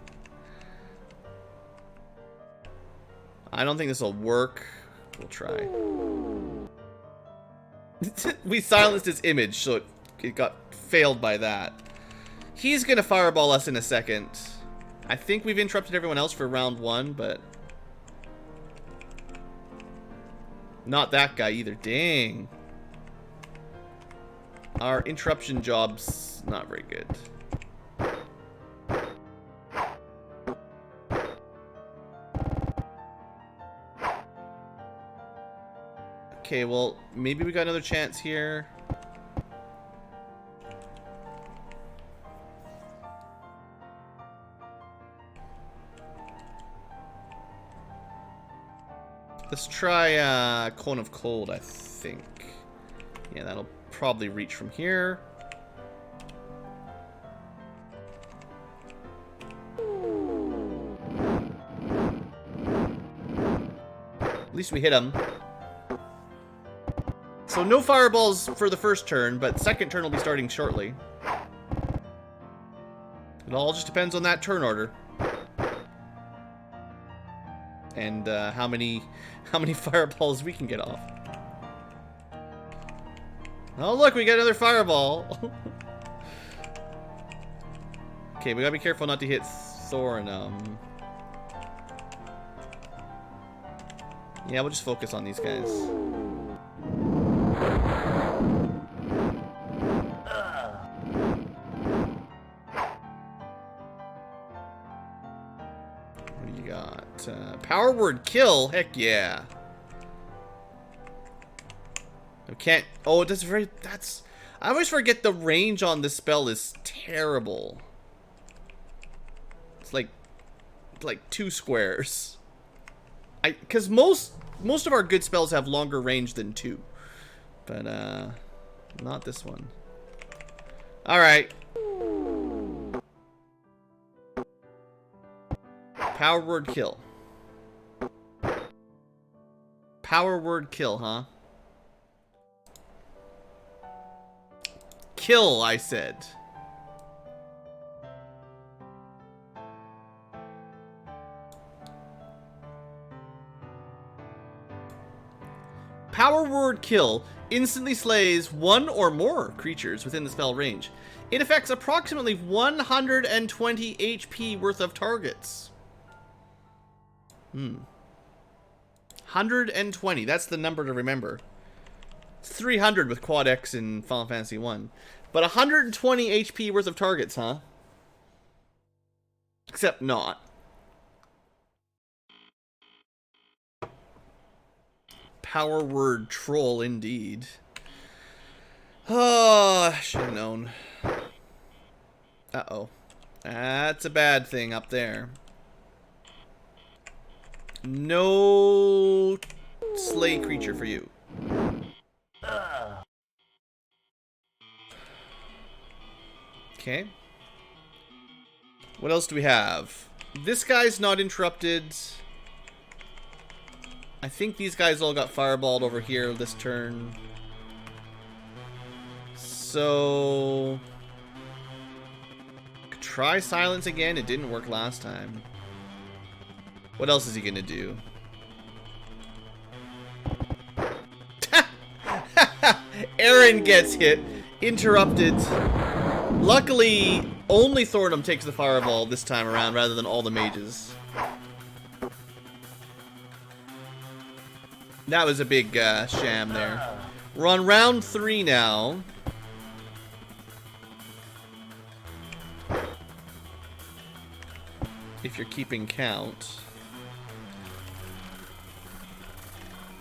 I don't think this will work. We'll try. We silenced his image, so it got failed by that. He's gonna fireball us in a second. I think we've interrupted everyone else for round 1, but not that guy either. Dang. Our interruption job's not very good. Okay, well, maybe we got another chance here. Let's try Cone of Cold, I think. Yeah, that'll probably reach from here. At least we hit him. So no fireballs for the first turn, but second turn will be starting shortly. It all just depends on that turn order. And how many fireballs we can get off. Oh look, we got another fireball. Okay, we gotta be careful not to hit Thorinum. Yeah, we'll just focus on these guys. What do you got? Power word kill? Heck yeah. I can't. Oh, that's very. That's. I always forget the range on this spell is terrible. It's like 2 squares. Because most of our good spells have longer range than 2, but not this one. All right. Power word kill. Power word kill, huh? Kill, I said. Power word kill instantly slays 1 or more creatures within the spell range. It affects approximately 120 HP worth of targets. 120. That's the number to remember. It's 300 with Quad X in Final Fantasy 1. But 120 HP worth of targets, huh? Except not. Power word troll indeed. Oh, I should have known. Uh-oh. That's a bad thing up there. No slay creature for you. Okay. What else do we have? This guy's not interrupted. I think these guys all got fireballed over here this turn. So... try silence again. It didn't work last time. What else is he gonna do? Aaron gets hit. Interrupted. Luckily, only Thorinum takes the fireball this time around rather than all the mages. That was a big sham there. We're on round 3 now. If you're keeping count.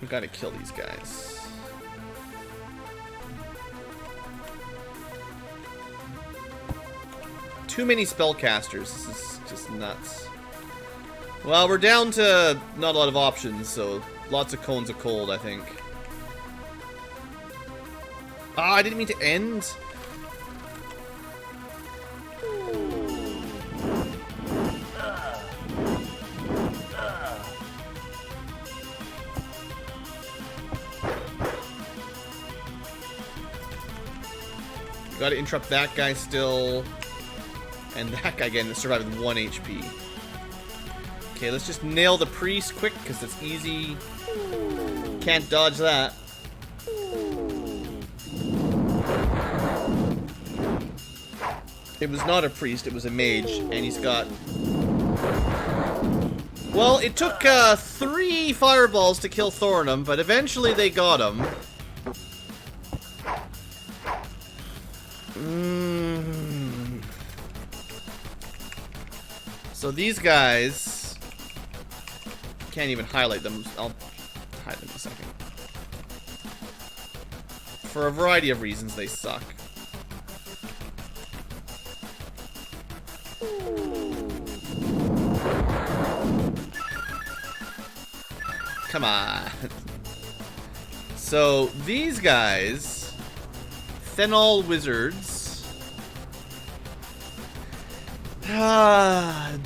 We gotta kill these guys. Too many spellcasters. This is just nuts. Well, we're down to not a lot of options, so lots of cones of cold, I think. Ah, I didn't mean to end. Gotta interrupt that guy still. And that guy again survived with 1 HP. Okay, let's just nail the priest quick, because it's easy. Can't dodge that. It was not a priest, it was a mage, and he's got... Well, it took 3 fireballs to kill Thorinum, but eventually they got him. So these guys... can't even highlight them. I'll hide them in a second. For a variety of reasons, they suck. Come on. So, these guys, Phenol Wizards,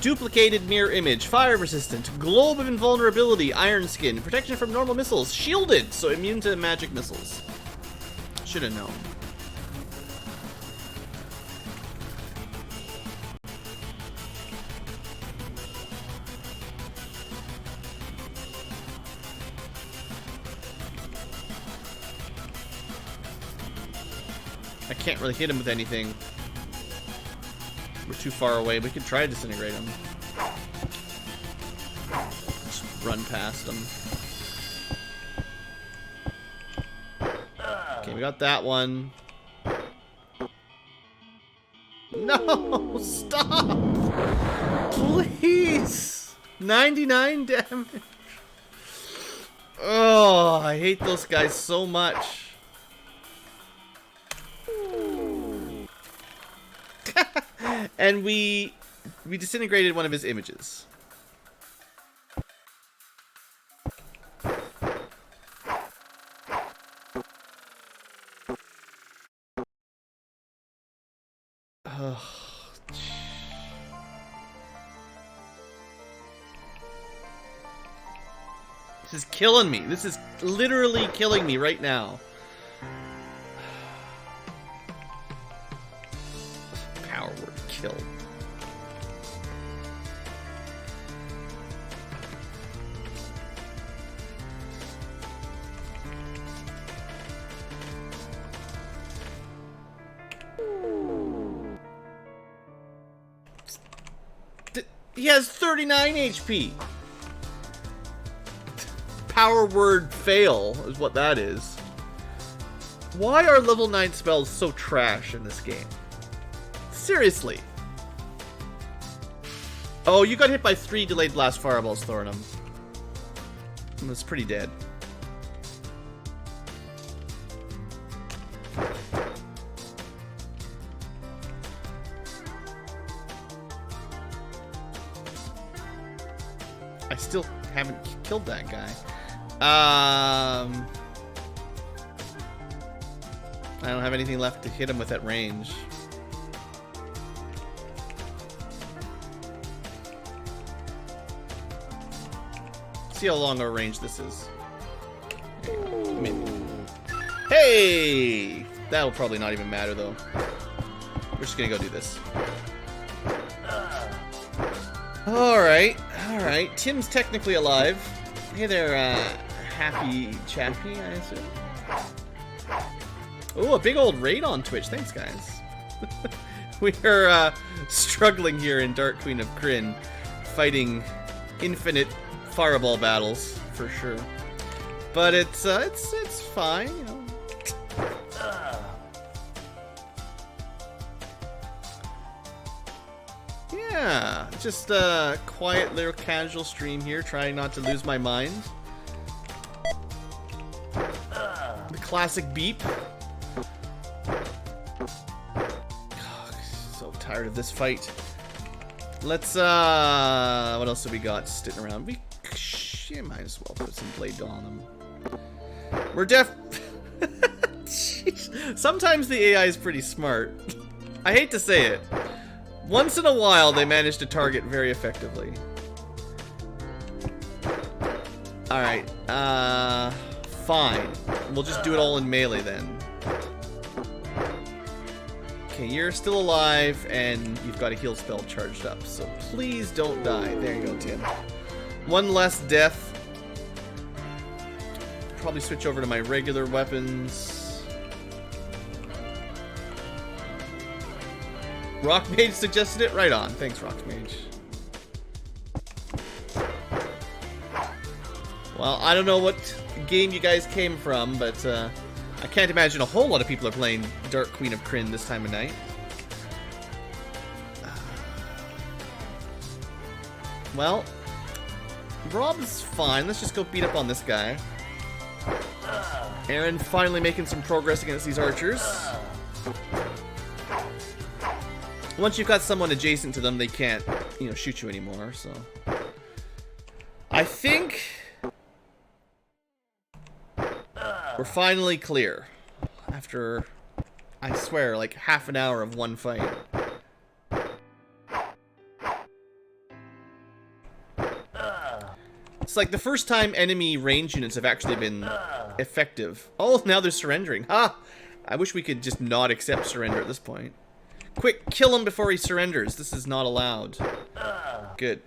duplicated mirror image, fire resistant, globe of invulnerability, iron skin, protection from normal missiles, shielded, so immune to magic missiles. Should have known. I can't really hit him with anything. We're too far away. We could try to disintegrate him. Just run past him. Okay, we got that one. No! Stop! Please! 99 damage. Oh, I hate those guys so much. And we disintegrated one of his images. This is killing me. This is literally killing me right now. Power word kill. He has 39 HP. Power word fail is what that is. Why are level 9 spells so trash in this game? Seriously. Oh, you got hit by 3 delayed blast fireballs, Thornum. That's pretty dead. I still haven't killed that guy. I don't have anything left to hit him with at range. See how long our range this is. Maybe. Hey! That'll probably not even matter though. We're just gonna go do this. Alright, alright. Tim's technically alive. Hey there, Happy Chappy, I assume. Oh, a big old raid on Twitch. Thanks, guys. We are struggling here in Dark Queen of Krynn, fighting infinite fireball battles for sure. But it's fine, you know. Yeah, just a quiet little casual stream here, trying not to lose my mind. The classic beep. So tired of this fight. Let's what else have we got sitting around? We might as well put some blade on them. We're Jeez. Sometimes the AI is pretty smart. I hate to say it. Once in a while, they manage to target very effectively. Alright, fine. We'll just do it all in melee then. Okay, you're still alive, and you've got a heal spell charged up, so please don't die. There you go, Tim. One less death. Probably switch over to my regular weapons. Rockmage suggested it? Right on. Thanks, Rockmage. Well, I don't know what game you guys came from, but I can't imagine a whole lot of people are playing Dark Queen of Krynn this time of night. Well, Rob's fine. Let's just go beat up on this guy. Aaron finally making some progress against these archers. Once you've got someone adjacent to them, they can't, you know, shoot you anymore, so. I think We're finally clear. After, I swear, like half an hour of one fight. It's like the first time enemy range units have actually been effective. Oh, now they're surrendering. Ha! I wish we could just not accept surrender at this point. Quick, kill him before he surrenders. This is not allowed. Good.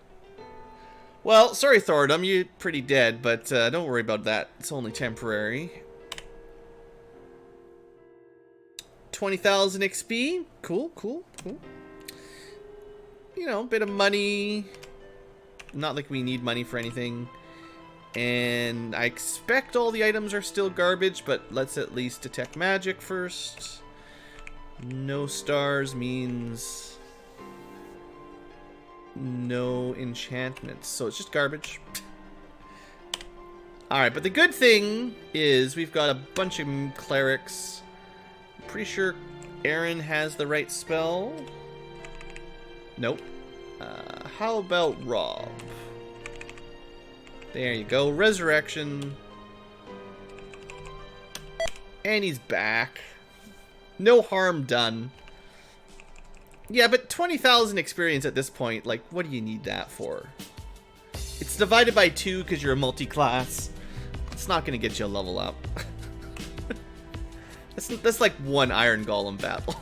Well, sorry, Thordum, you're pretty dead, but don't worry about that. It's only temporary. 20,000 XP. Cool, cool, cool. You know, a bit of money. Not like we need money for anything. And I expect all the items are still garbage, but let's at least detect magic first. No stars means no enchantments, so it's just garbage. Alright, but the good thing is we've got a bunch of clerics. I'm pretty sure Aaron has the right spell. Nope. How about Rob? There you go. Resurrection. And he's back. No harm done. Yeah, but 20,000 experience at this point, like, what do you need that for? It's divided by 2 because you're a multi-class. It's not going to get you a level up. That's like one Iron Golem battle.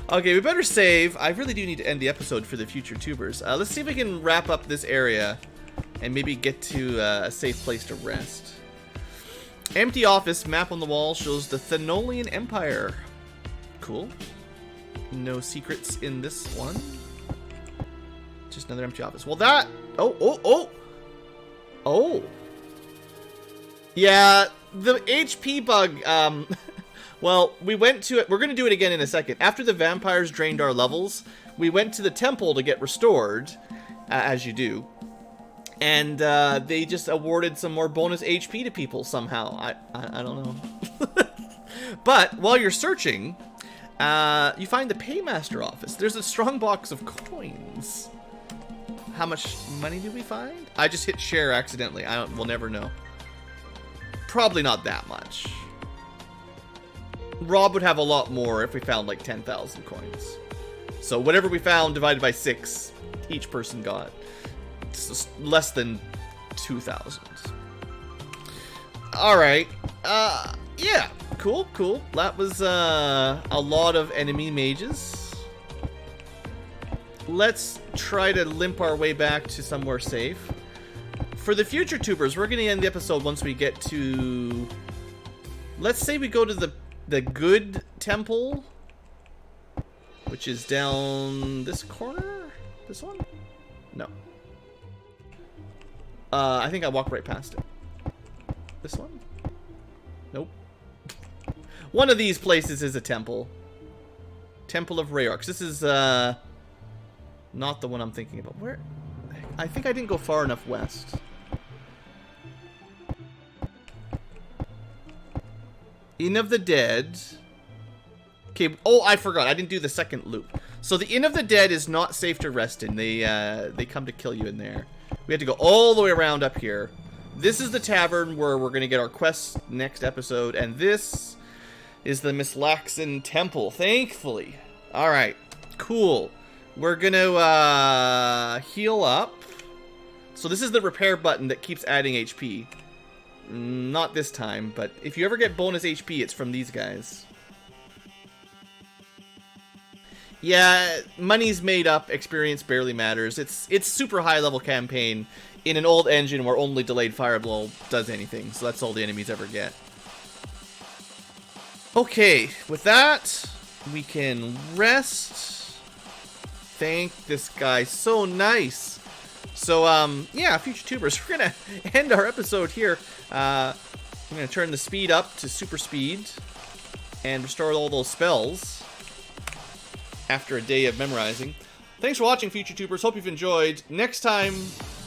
Okay, we better save. I really do need to end the episode for the future tubers. Let's see if we can wrap up this area and maybe get to a safe place to rest. Empty office, map on the wall shows the Thenolian Empire. Cool. No secrets in this one. Just another empty office. Well, that... Oh! Yeah, the HP bug, well, we went to it. We're going to do it again in a second. After the vampires drained our levels, we went to the temple to get restored, as you do. And they just awarded some more bonus HP to people somehow. I don't know. But while you're searching, you find the paymaster office. There's a strong box of coins. How much money did we find? I just hit share accidentally. We'll never know. Probably not that much. Rob would have a lot more if we found like 10,000 coins. So whatever we found divided by 6, each person got. It's just less than 2,000. Alright. Yeah. Cool, cool. That was a lot of enemy mages. Let's try to limp our way back to somewhere safe. For the future tubers, we're going to end the episode once we get to... Let's say we go to the good temple, which is down this corner? This one? No. I think I walked right past it. This one? Nope. One of these places is a temple. Temple of Rayorks. This is, not the one I'm thinking about. Where? I think I didn't go far enough west. Inn of the Dead. Okay. Oh, I forgot. I didn't do the second loop. So the Inn of the Dead is not safe to rest in. They come to kill you in there. We have to go all the way around up here. This is the tavern where we're going to get our quest next episode. And this is the Miss Laxon Temple, thankfully. Alright. Cool. We're going to heal up. So this is the repair button that keeps adding HP. Not this time, but if you ever get bonus HP, it's from these guys. Yeah, money's made up, experience barely matters. It's super high level campaign in an old engine where only delayed fireball does anything, so that's all the enemies ever get. Okay, with that, we can rest. Thank this guy, so nice. So, yeah, future tubers, we're gonna end our episode here. I'm gonna turn the speed up to super speed and restore all those spells after a day of memorizing. Thanks for watching, future tubers. Hope you've enjoyed. Next time,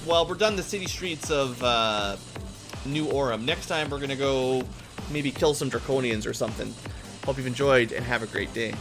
well, we're done the city streets of New Orem. Next time, we're gonna go maybe kill some Draconians or something. Hope you've enjoyed and have a great day.